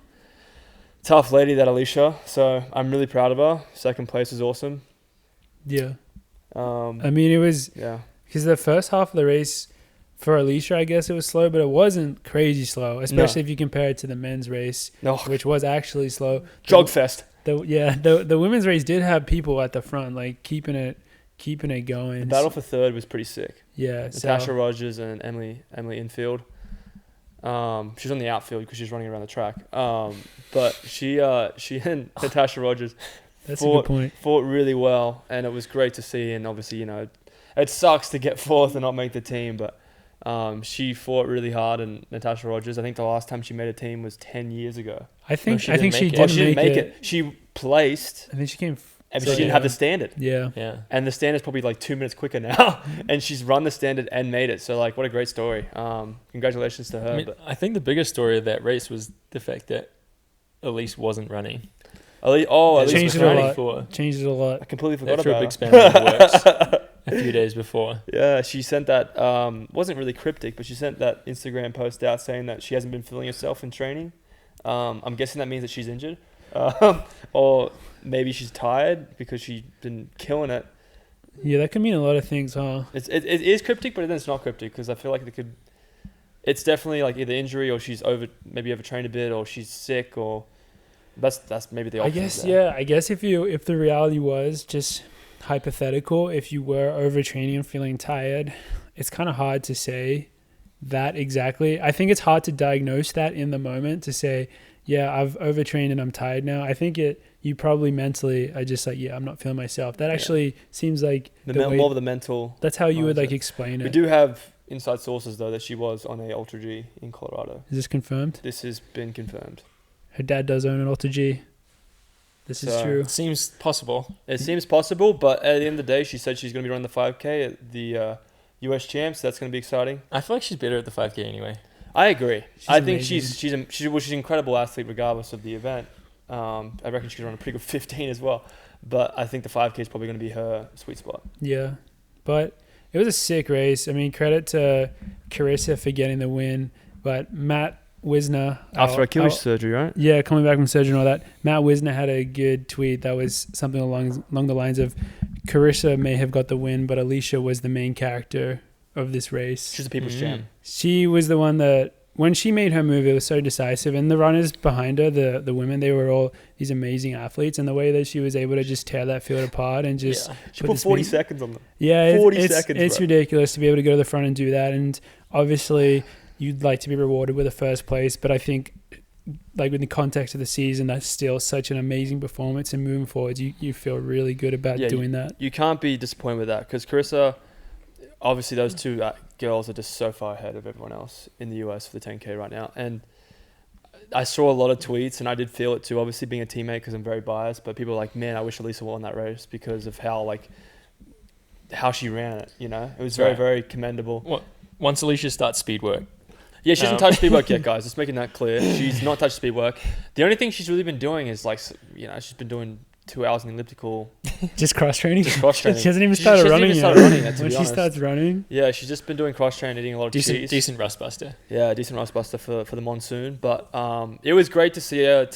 Speaker 3: lady, that Alicia. So I'm really proud of her. Second place was awesome.
Speaker 2: Yeah.
Speaker 3: Um,
Speaker 2: I mean, it was
Speaker 3: yeah.
Speaker 2: because the first half of the race for Alicia, I guess it was slow, but it wasn't crazy slow, especially if you compare it to the men's race,
Speaker 3: No.
Speaker 2: which was actually slow.
Speaker 3: Jog fest.
Speaker 2: The women's race did have people at the front, like keeping it going.
Speaker 3: The battle for third was pretty sick.
Speaker 2: Yeah.
Speaker 3: Natasha Rogers and Emily infield. She was on the outfield because she was running around the track. But she and Natasha Rogers
Speaker 2: That's a good point.
Speaker 3: fought really well, and it was great to see. And obviously, it sucks to get fourth and not make the team, but she fought really hard. And Natasha Rogers, I think the last time she made a team was 10 years ago.
Speaker 2: I think she
Speaker 1: didn't
Speaker 2: did
Speaker 1: make it.
Speaker 3: Oh, she didn't
Speaker 2: make
Speaker 3: make it. She placed,
Speaker 2: I think she came.
Speaker 3: and
Speaker 2: So,
Speaker 3: she didn't
Speaker 2: yeah.
Speaker 3: have the standard.
Speaker 2: Yeah.
Speaker 1: Yeah.
Speaker 3: And the standard's probably like 2 minutes quicker now, and she's run the standard and made it. So like, what a great story. Congratulations to her.
Speaker 1: I mean,
Speaker 3: but
Speaker 1: I think the biggest story of that race was the fact that Elise wasn't running.
Speaker 3: Elise
Speaker 2: Changed
Speaker 3: was
Speaker 2: it a
Speaker 3: running.
Speaker 2: lot.
Speaker 1: For
Speaker 2: Changed it a lot.
Speaker 3: I completely
Speaker 1: that
Speaker 3: forgot
Speaker 1: threw a
Speaker 3: about
Speaker 1: big
Speaker 3: her.
Speaker 1: spanner in the works a few days before.
Speaker 3: Yeah, she sent that, wasn't really cryptic, but she sent that Instagram post out saying that she hasn't been feeling herself in training. I'm guessing that means that she's injured. Or maybe she's tired because she's been killing it
Speaker 2: Yeah, that could mean a lot of things, huh?
Speaker 3: It is cryptic, but then it's not cryptic because I feel like it's definitely like either injury or she's maybe overtrained a bit or she's sick or that's maybe the option.
Speaker 2: I guess if the reality was just hypothetical, if you were overtraining and feeling tired, it's kind of hard to say that exactly. I think it's hard to diagnose that in the moment to say, yeah, I've overtrained and I'm tired now. I think you probably mentally are just like, yeah, I'm not feeling myself. That actually seems like
Speaker 3: more of the mental.
Speaker 2: That's how you would like explain it.
Speaker 3: We do have inside sources though that she was on a Ultra G in Colorado.
Speaker 2: Is this confirmed?
Speaker 3: This has been confirmed.
Speaker 2: Her dad does own an Ultra G. This is true.
Speaker 1: It seems possible.
Speaker 3: It seems possible, but at the end of the day, she said she's going to be running the 5K at the US Champs. So that's going to be exciting.
Speaker 1: I feel like she's better at the 5K anyway.
Speaker 3: I agree. I think
Speaker 1: amazing.
Speaker 3: she's an incredible athlete regardless of the event. I reckon she could run a pretty good 15 as well. But I think the 5K is probably going to be her sweet spot.
Speaker 2: Yeah, but it was a sick race. I mean, credit to Carissa for getting the win, but Matt Wisner
Speaker 3: after Achilles surgery, right?
Speaker 2: Yeah, coming back from surgery and all that. Matt Wisner had a good tweet that was something along the lines of, Carissa may have got the win, but Alicia was the main character of this race.
Speaker 3: She's the people's champ.
Speaker 2: She was the one that, when she made her move, it was so decisive. And the runners behind her, the women, they were all these amazing athletes. And the way that she was able to just tear that field apart and just...
Speaker 3: She put 40 seconds on them.
Speaker 2: Yeah,
Speaker 3: 40 seconds,
Speaker 2: it's ridiculous to be able to go to the front and do that. And obviously, you'd like to be rewarded with a first place. But I think, like in the context of the season, that's still such an amazing performance. And moving forward, you feel really good about doing that.
Speaker 3: You can't be disappointed with that because Carissa... Obviously, those two girls are just so far ahead of everyone else in the US for the 10K right now. And I saw a lot of tweets, and I did feel it too, obviously being a teammate because I'm very biased. But people were like, man, I wish Elisa won that race because of how she ran it, you know? It was very, very commendable.
Speaker 1: Well, once Alicia starts speed work.
Speaker 3: Yeah, she hasn't touched speed work yet, guys. Just making that clear. She's not touched speed work. The only thing she's really been doing is she's been doing 2 hours in elliptical.
Speaker 2: Just cross training?
Speaker 3: Just cross training.
Speaker 2: She hasn't even started running yet. When she starts running?
Speaker 3: Yeah, she's just been doing cross training, eating a lot of cheese.
Speaker 1: Decent rust buster.
Speaker 3: Yeah, decent rust buster for the monsoon. But it was great to see her.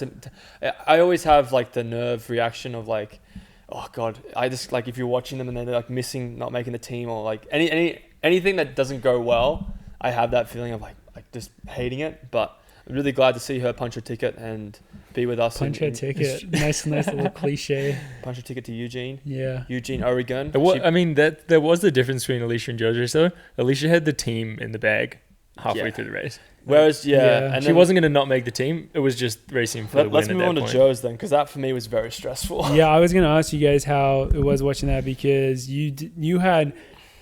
Speaker 3: I always have like the nerve reaction of like, oh God, I just like if you're watching them and they're like missing, not making the team or like anything that doesn't go well, I have that feeling of like just hating it. But I'm really glad to see her punch her ticket and be with us.
Speaker 2: Punch her ticket. nice little cliche.
Speaker 3: Punch her ticket to Eugene.
Speaker 2: Yeah.
Speaker 3: Eugene, Oregon.
Speaker 1: There was the difference between Alicia and Jojo. So Alicia had the team in the bag halfway through the race.
Speaker 3: Whereas, and
Speaker 1: she wasn't going to not make the team. It was just racing for the win.
Speaker 3: Let's move on to Joe's then, because that for me was very stressful.
Speaker 2: Yeah, I was going to ask you guys how it was watching that because you had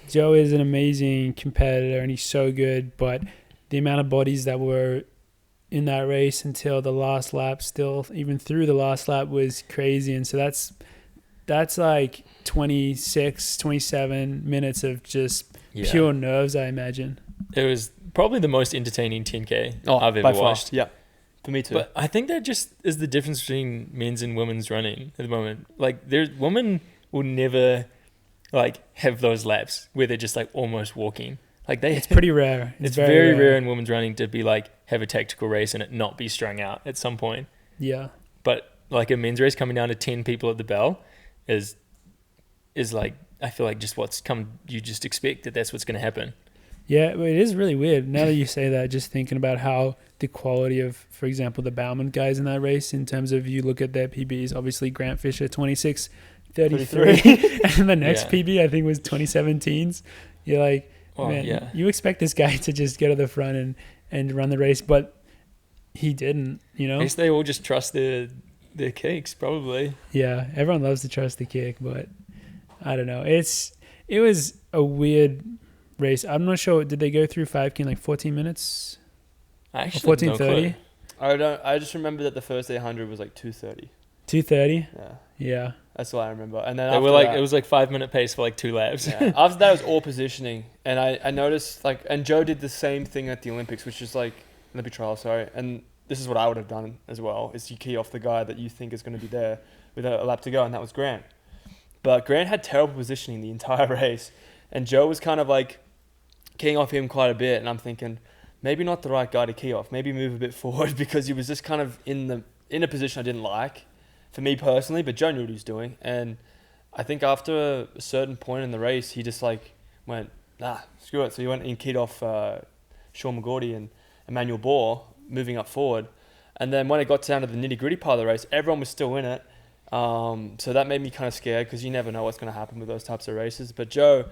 Speaker 2: Joe is an amazing competitor and he's so good, but the amount of bodies that were in that race until the last lap, still even through the last lap, was crazy. And so that's like 26, 27 minutes of just pure nerves, I imagine.
Speaker 1: It was probably the most entertaining 10K I've ever watched.
Speaker 3: Yeah, for me too.
Speaker 1: But I think that just is the difference between men's and women's running at the moment. Like, women will never like have those laps where they're just like almost walking. Like it's
Speaker 2: pretty rare.
Speaker 1: It's very rare in women's running to be like have a tactical race and it not be strung out at some point.
Speaker 2: Yeah.
Speaker 1: But like a men's race coming down to 10 people at the bell is like, I feel like just what's come. You just expect that's what's going to happen.
Speaker 2: Yeah, it is really weird. Now that you say that, just thinking about how the quality of, for example, the Bowerman guys in that race, in terms of you look at their PBs, obviously Grant Fisher 26:33, and the next PB I think was 2017's. You're like, you expect this guy to just get to the front and run the race, but he didn't, you know?
Speaker 1: I guess they all just trust their kicks, probably.
Speaker 2: Yeah, everyone loves to trust the kick, but I don't know. It was a weird race. I'm not sure. Did they go through 5K in like 14 minutes?
Speaker 1: Actually, 14:30.
Speaker 3: I just remember that the first 800 was like 2:30.
Speaker 2: 2:30.
Speaker 3: Yeah. That's what I remember. And then
Speaker 1: it was like 5-minute pace for like 2 laps.
Speaker 3: Yeah. After that, it was all positioning, and I noticed and Joe did the same thing at the Olympics, which is like Olympic trial. Sorry, and this is what I would have done as well: is you key off the guy that you think is going to be there with a lap to go, and that was Grant. But Grant had terrible positioning the entire race, and Joe was kind of like keying off him quite a bit, and I'm thinking maybe not the right guy to key off. Maybe move a bit forward because he was just kind of in a position I didn't like, for me personally. But Joe knew what he was doing, and I think after a certain point in the race, he just like went, screw it. So he went and keyed off Sean McGordy and Emmanuel Bohr moving up forward. And then when it got down to the nitty-gritty part of the race, everyone was still in it. So that made me kind of scared because you never know what's going to happen with those types of races. But Joe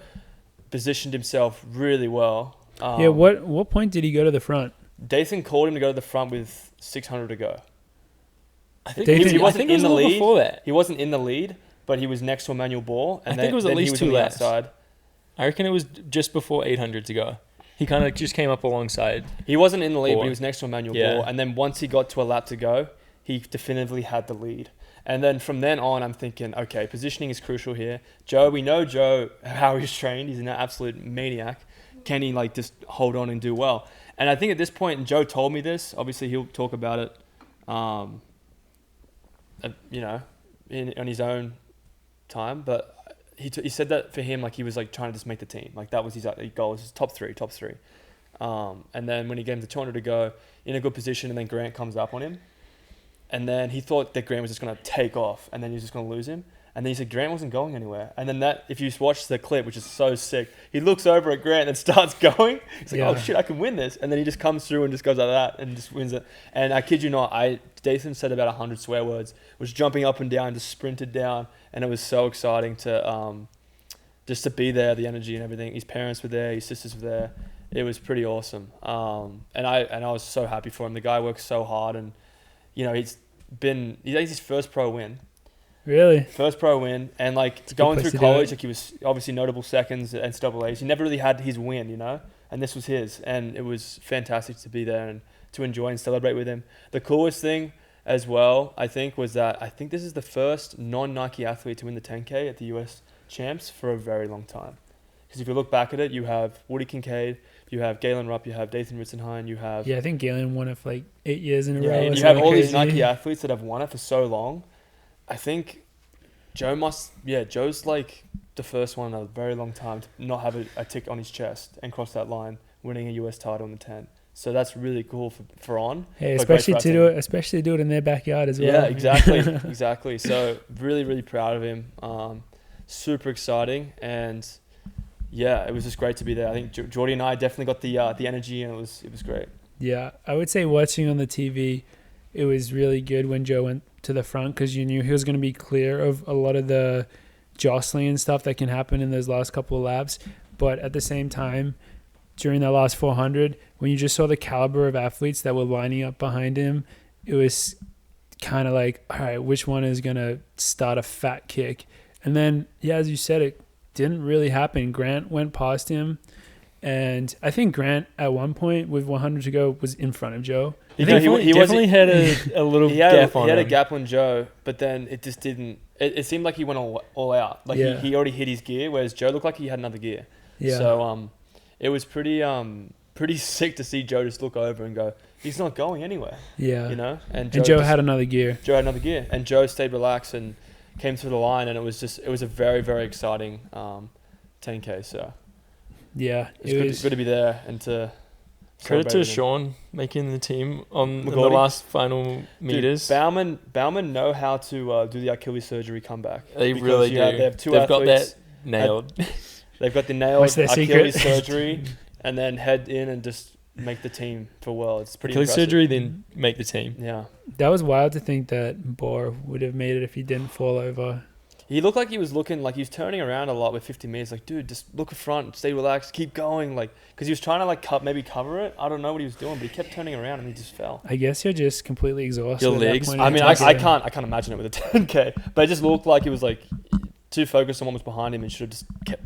Speaker 3: positioned himself really well.
Speaker 2: What point did he go to the front?
Speaker 3: Dathan called him to go to the front with 600 to go.
Speaker 1: I think
Speaker 3: he wasn't in the lead.
Speaker 1: Before that.
Speaker 3: He wasn't in the lead, but he was next to Emmanuel Bohr. And
Speaker 1: I think it was at least 2 laps.
Speaker 3: Outside.
Speaker 1: I reckon it was just before 800 to go. He kind of just came up alongside.
Speaker 3: He wasn't in the lead, but he was next to Emmanuel Bohr.
Speaker 1: Yeah.
Speaker 3: And then once he got to a lap to go, he definitively had the lead. And then from then on, I'm thinking, okay, positioning is crucial here. Joe, we know Joe, how he's trained. He's an absolute maniac. Can he like just hold on and do well? And I think at this point, and Joe told me this, obviously he'll talk about it, on his own time. But he said that for him, like he was like trying to just make the team. Like that was his goal, was top three. And then when he gave him the 200 to go, in a good position, and then Grant comes up on him. And then he thought that Grant was just going to take off, and then he was just going to lose him. And then he said Grant wasn't going anywhere. And then if you watch the clip, which is so sick, he looks over at Grant and starts going. He's like, oh shit, I can win this. And then he just comes through and just goes like that and just wins it. And I kid you not, Dathan said about 100 swear words, was jumping up and down, just sprinted down. And it was so exciting to just to be there, the energy and everything. His parents were there, his sisters were there. It was pretty awesome. And I was so happy for him. The guy works so hard, and he's his first pro win.
Speaker 2: Really?
Speaker 3: First pro win, and like going through college, like he was obviously notable seconds at NCAAs. He never really had his win, and this was his, and it was fantastic to be there and to enjoy and celebrate with him. The coolest thing as well, I think, was that I think this is the first non-Nike athlete to win the 10K at the US Champs for a very long time. Because if you look back at it, you have Woody Kincaid, you have Galen Rupp, you have Dathan Ritzenhein, you have...
Speaker 2: Yeah, I think Galen won it for like 8 years in a row.
Speaker 3: And you have all these Nike athletes that have won it for so long. I think Joe's like the first one in a very long time to not have a tick on his chest and cross that line, winning a US title in the 10. So that's really cool for On.
Speaker 2: Hey, especially to do it in their backyard as well.
Speaker 3: Yeah, exactly. So really, really proud of him. Super exciting, and yeah, it was just great to be there. I think Jordy and I definitely got the energy, and it was great.
Speaker 2: Yeah, I would say watching on the TV, it was really good when Joe went to the front because you knew he was going to be clear of a lot of the jostling and stuff that can happen in those last couple of laps. But at the same time, during that last 400, when you just saw the caliber of athletes that were lining up behind him, it was kind of like, all right, which one is going to start a fat kick? And then, yeah, as you said, it didn't really happen. Grant went past him. And I think Grant, at one point, with 100 to go, was in front of Joe.
Speaker 1: He definitely had a little gap on him.
Speaker 3: He had a gap on Joe, but then it just didn't... It seemed like he went all out. Like, he already hit his gear, whereas Joe looked like he had another gear. Yeah. So, it was pretty sick to see Joe just look over and go, he's not going anywhere.
Speaker 2: Yeah.
Speaker 3: And
Speaker 2: Joe had another gear.
Speaker 3: And Joe stayed relaxed and came through the line, and it was a very, very exciting 10K. So
Speaker 2: yeah,
Speaker 3: it was good to be there and to
Speaker 1: credit to Sean making the team on the last final meters.
Speaker 3: Dude, Bowerman know how to do the Achilles surgery comeback.
Speaker 1: They really do.
Speaker 3: They have two athletes.
Speaker 1: Got that nailed.
Speaker 3: They've got the nailed Achilles
Speaker 2: secret?
Speaker 3: surgery, and then head in and just make the team for Worlds. It's pretty
Speaker 1: Achilles
Speaker 3: impressive.
Speaker 1: surgery, then make the team.
Speaker 3: Yeah.
Speaker 2: That was wild to think that Bohr would have made it if he didn't fall over.
Speaker 3: He looked like he was looking like he was turning around a lot with 50 meters. Like, dude, just look at front, stay relaxed, keep going. Like, because he was trying to like maybe cover it. I don't know what he was doing, but he kept turning around and he just fell.
Speaker 2: I guess you're just completely exhausted.
Speaker 1: Your
Speaker 2: at that
Speaker 1: legs.
Speaker 2: point
Speaker 3: I
Speaker 2: in
Speaker 3: mean,
Speaker 2: time.
Speaker 3: I can't imagine it with a 10K, but it just looked like he was like too focused on what was behind him and should have just kept.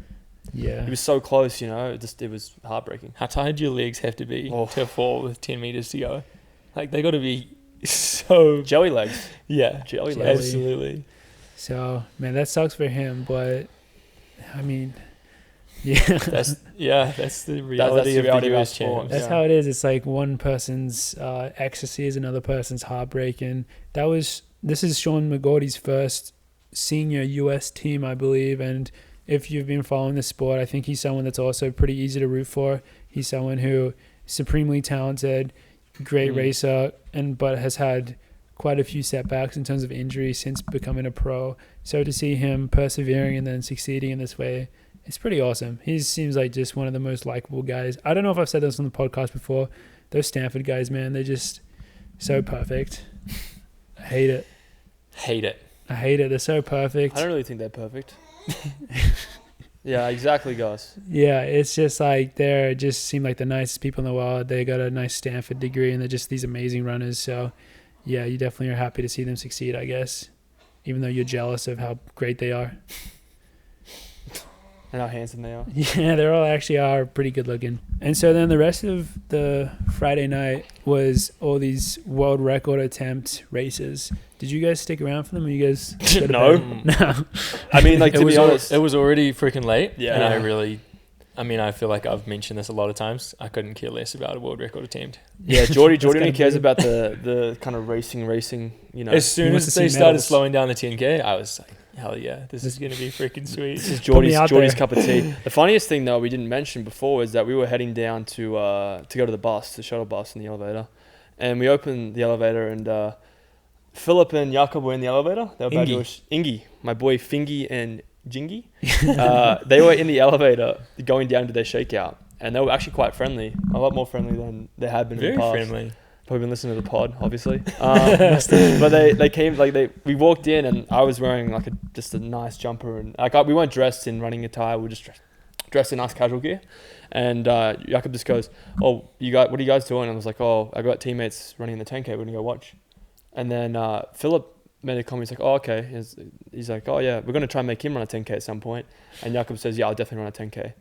Speaker 2: Yeah.
Speaker 3: He was so close, it was heartbreaking.
Speaker 1: How tired do your legs have to be to fall with 10 meters to go? Like, they got to be so...
Speaker 3: Jelly legs.
Speaker 1: Yeah.
Speaker 3: Jelly legs.
Speaker 1: Absolutely.
Speaker 2: So, man, that sucks for him, but, I mean, yeah.
Speaker 1: That's the reality of the US champs.
Speaker 2: That's how it is. It's like one person's ecstasy is another person's heartbreak. And this is Sean McGordy's first senior US team, I believe, and if you've been following the sport, I think he's someone that's also pretty easy to root for. He's someone who is supremely talented, great racer, but has had quite a few setbacks in terms of injury since becoming a pro. So to see him persevering and then succeeding in this way, it's pretty awesome. He seems like just one of the most likable guys. I don't know if I've said this on the podcast before. Those Stanford guys, man, they're just so perfect. I hate it. I hate it. They're so perfect.
Speaker 3: I don't really think they're perfect. Yeah, exactly, guys.
Speaker 2: Yeah, it's just like they just seem like the nicest people in the world. They got a nice Stanford degree, and they're just these amazing runners. So, yeah, you definitely are happy to see them succeed, I guess, even though you're jealous of how great they are.
Speaker 3: And how handsome they are.
Speaker 2: Yeah, they all actually are pretty good looking. And so then the rest of the Friday night was all these world record attempt races. Did you guys stick around for them? Or you guys
Speaker 3: No.
Speaker 2: No.
Speaker 3: I mean, like, to be honest.
Speaker 1: It was already freaking late.
Speaker 3: Yeah.
Speaker 1: And I feel like I've mentioned this a lot of times. I couldn't care less about a world record attempt.
Speaker 3: Yeah, Jordy only cares about the kind of racing, you know.
Speaker 1: As soon as they started
Speaker 2: medals.
Speaker 1: slowing down the 10K, I was like, hell yeah, this is going to be freaking sweet.
Speaker 3: This is
Speaker 2: Put me out
Speaker 3: Jordy's
Speaker 2: there.
Speaker 3: cup of tea. The funniest thing, though, we didn't mention before was that we were heading down to go to the shuttle bus in the elevator. And we opened the elevator, and Philip and Jakob were in the elevator. They were about to Ingy, my boy Fingy and Jingy. They were in the elevator going down to their shakeout. And they were actually quite friendly, a lot more friendly than they had been in the past.
Speaker 1: Very friendly.
Speaker 3: Probably been listening to the pod, obviously. But they came, we walked in, and I was wearing just a nice jumper, and we weren't dressed in running attire. We were just dressed in nice casual gear. And Jakob just goes, "Oh, what are you guys doing?" And I was like, "Oh, I got teammates running in the 10K. We're gonna go watch." And then Philip made a comment. He's like, "Oh, okay." He's like, "Oh yeah, we're gonna try and make him run a 10K at some point." And Jakob says, "Yeah, I'll definitely run a 10K."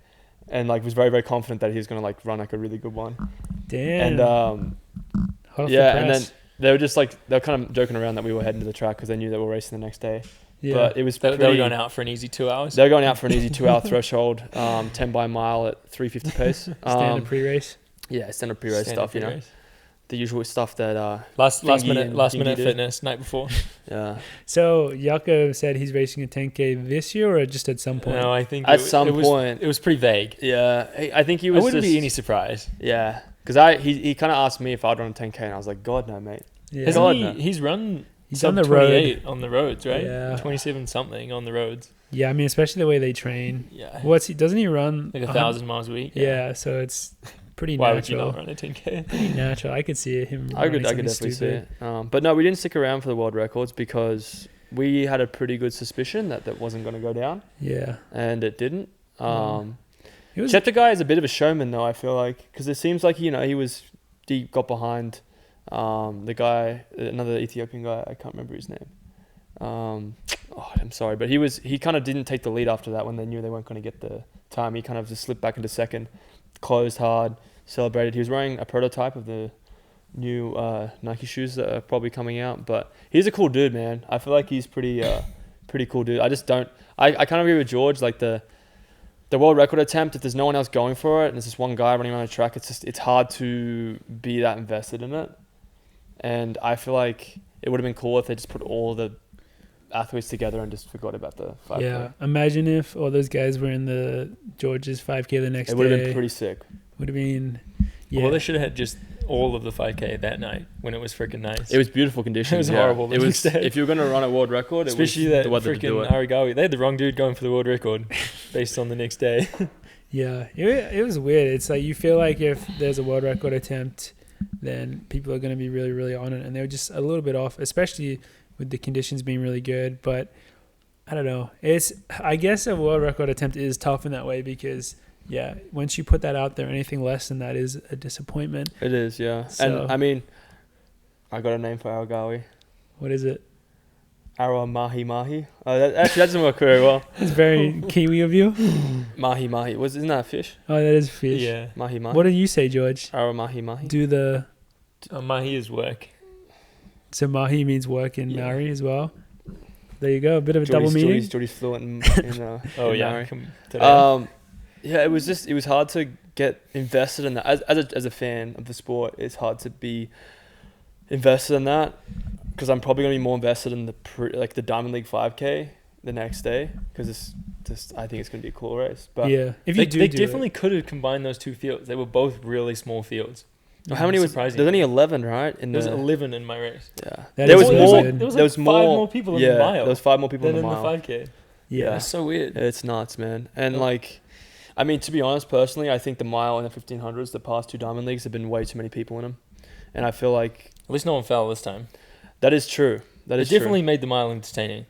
Speaker 3: And was very, very confident that he was gonna run a really good one.
Speaker 2: Damn.
Speaker 3: And yeah, and then they were kind of joking around that we were heading to the track because they knew they were racing the next day.
Speaker 2: Yeah.
Speaker 3: But it was
Speaker 1: They were going out for an easy 2 hours.
Speaker 3: They were going out for an easy 2 hour threshold, 10 by mile at 350 pace.
Speaker 2: Standard pre-race.
Speaker 3: Yeah, standard pre-race stuff, you know.
Speaker 1: pre-race.
Speaker 3: The usual stuff that
Speaker 1: Last
Speaker 3: Fingy
Speaker 1: minute
Speaker 3: did.
Speaker 1: fitness night before.
Speaker 3: Yeah.
Speaker 2: So Jakob said he's racing a 10K this year or just at some point?
Speaker 1: No, I think
Speaker 3: At some point.
Speaker 1: it was pretty vague.
Speaker 3: Yeah, I think he
Speaker 1: It
Speaker 3: was
Speaker 1: wouldn't
Speaker 3: just,
Speaker 1: be any surprise.
Speaker 3: Yeah, because he kind of asked me if I'd run a 10K, and I was like, God no, mate.
Speaker 2: Yeah.
Speaker 3: God,
Speaker 1: Hasn't
Speaker 3: no.
Speaker 1: he's run
Speaker 2: He's
Speaker 1: sub
Speaker 2: on the road.
Speaker 1: 28 on the roads, right?
Speaker 2: Yeah.
Speaker 1: 27 something on the roads.
Speaker 2: Yeah, I mean, especially the way they train.
Speaker 1: Yeah.
Speaker 2: Doesn't he run
Speaker 1: Like 1,000 miles a week.
Speaker 2: Yeah, so it's pretty
Speaker 1: Why would you
Speaker 2: natural.
Speaker 1: not run a 10K?
Speaker 2: Pretty natural. I could see him.
Speaker 3: I could
Speaker 2: running
Speaker 3: definitely
Speaker 2: something
Speaker 3: see
Speaker 2: stupid.
Speaker 3: it. But no, we didn't stick around for the world records because we had a pretty good suspicion that wasn't going to go down,
Speaker 2: Yeah.
Speaker 3: and it didn't.
Speaker 2: It was
Speaker 3: Chapter guy is a bit of a showman, though, I feel like, because it seems like he got behind the guy, another Ethiopian guy. I can't remember his name. I'm sorry, but he kind of didn't take the lead after that when they knew they weren't going to get the time. He kind of just slipped back into second, closed hard, celebrated. He was wearing a prototype of the new Nike shoes that are probably coming out, but he's a cool dude, man. I feel like he's pretty cool dude. I kind of agree with George, like the world record attempt, if there's no one else going for it and there's just one guy running around the track, it's hard to be that invested in it. And I feel like it would have been cool if they just put all the athletes together and just forgot about the 5K.
Speaker 2: Yeah. Imagine if all those guys were in the George's 5K the next day.
Speaker 3: It would have been pretty sick.
Speaker 2: Would have been. Yeah.
Speaker 1: Well, they should have had just all of the 5K that night when it was freaking nice.
Speaker 3: It was beautiful conditions.
Speaker 1: It was horrible the
Speaker 3: It was
Speaker 1: next day.
Speaker 3: if you were going to run a world record,
Speaker 1: Especially
Speaker 3: it was
Speaker 1: that
Speaker 3: the weather to do
Speaker 1: freaking
Speaker 3: it.
Speaker 1: Arigawi. They had the wrong dude going for the world record based on the next day.
Speaker 2: Yeah. It was weird. It's like you feel like if there's a world record attempt, then people are going to be really, really on it. And they were just a little bit off, especially with the conditions being really good. But I don't know. I guess a world record attempt is tough in that way because, yeah, once you put that out there, anything less than that is a disappointment.
Speaker 3: It is, yeah.
Speaker 2: So-
Speaker 3: And I mean, I got a name for Arigawi.
Speaker 2: What is it?
Speaker 3: Ara Mahi Mahi. Actually, that doesn't work very well.
Speaker 2: It's very Kiwi of you.
Speaker 3: Mahi Mahi. Isn't that a fish?
Speaker 2: Oh, that is fish.
Speaker 1: Yeah.
Speaker 3: Mahi Mahi.
Speaker 2: What do you say, George?
Speaker 3: Ara Mahi Mahi.
Speaker 2: Do the
Speaker 1: Mahi is work.
Speaker 2: so mahi means work in
Speaker 1: Yeah.
Speaker 2: Maori as well. There you go, a bit of a double meaning.
Speaker 3: Geordie's fluent in
Speaker 1: Oh,
Speaker 3: in
Speaker 1: yeah.
Speaker 3: Maori.
Speaker 1: Today.
Speaker 3: Yeah, it was hard to get invested in that. As a fan of the sport, it's hard to be invested in that because I'm probably gonna be more invested in the Diamond League 5K the next day because I think it's gonna be a cool race. But
Speaker 2: Yeah, if
Speaker 1: they
Speaker 2: you do
Speaker 1: definitely could have combined those two fields. They were both really small fields.
Speaker 3: Well, how many was?
Speaker 1: Surprising.
Speaker 3: There's only 11, right? In
Speaker 1: There was
Speaker 3: the
Speaker 1: 11 in my race.
Speaker 3: yeah.
Speaker 2: That
Speaker 3: There
Speaker 2: is
Speaker 3: was
Speaker 2: really
Speaker 3: more.
Speaker 2: good.
Speaker 1: There was
Speaker 3: There
Speaker 1: like
Speaker 3: was
Speaker 1: 5
Speaker 3: more.
Speaker 1: more people in
Speaker 3: Yeah,
Speaker 1: the mile.
Speaker 3: there was 5 more people
Speaker 1: than
Speaker 3: in the
Speaker 1: in
Speaker 3: mile.
Speaker 1: the 5K.
Speaker 2: Yeah.
Speaker 1: That's so weird.
Speaker 3: It's nuts, man. And
Speaker 1: Yeah.
Speaker 3: like, I mean, to be honest, personally, I think the mile and the 1500s, the past 2 Diamond Leagues, have been way too many people in them, and I feel like
Speaker 1: At least no one fell this time.
Speaker 3: that is true. That
Speaker 1: It
Speaker 3: is
Speaker 1: definitely
Speaker 3: true.
Speaker 1: made the mile entertaining.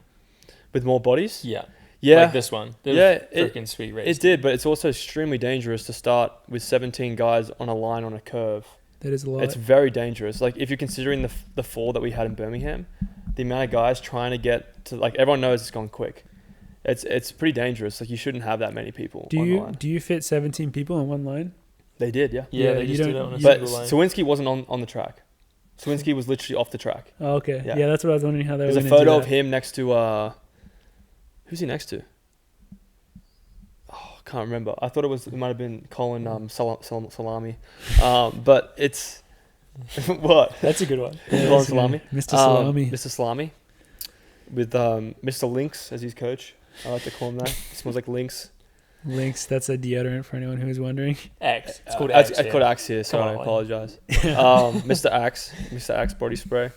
Speaker 3: With more bodies.
Speaker 1: Yeah.
Speaker 3: Yeah.
Speaker 1: Like this one.
Speaker 3: Yeah,
Speaker 1: Freaking sweet race.
Speaker 3: It did, but it's also extremely dangerous to start with 17 guys on a line on a curve.
Speaker 2: That is a lot.
Speaker 3: It's very dangerous. Like, if you're considering the fall that we had in Birmingham, the amount of guys trying to get to, like, everyone knows it's gone quick. It's pretty dangerous. Like, you shouldn't have that many people on the line.
Speaker 2: Do you fit 17 people in one line?
Speaker 3: They did, yeah.
Speaker 1: Yeah,
Speaker 2: Yeah,
Speaker 1: they
Speaker 2: you
Speaker 1: just did it
Speaker 2: don't-
Speaker 1: on a
Speaker 2: you-
Speaker 3: But
Speaker 1: single line.
Speaker 3: Sawinski wasn't on the track. Sawinski was literally off the track.
Speaker 2: Oh, okay.
Speaker 3: Yeah.
Speaker 2: Yeah. That's what I was wondering how they were
Speaker 3: There's a
Speaker 2: going to do
Speaker 3: photo
Speaker 2: that.
Speaker 3: of him next to who's he next to? Oh, I can't remember. I thought it might have been Colin Salami, but it's what?
Speaker 1: That's a good one.
Speaker 2: Yeah,
Speaker 3: Colin
Speaker 2: that's good.
Speaker 3: Salami.
Speaker 2: Mr. Salami.
Speaker 3: Mr. Salami, with Mr. Lynx as his coach. I like to call him that. He smells like Lynx.
Speaker 2: Lynx, that's a deodorant for anyone who's wondering.
Speaker 1: Axe. It's called Axe.
Speaker 3: I called Axe here, so
Speaker 1: Come
Speaker 3: I
Speaker 1: on.
Speaker 3: apologize. Mr. Axe body spray.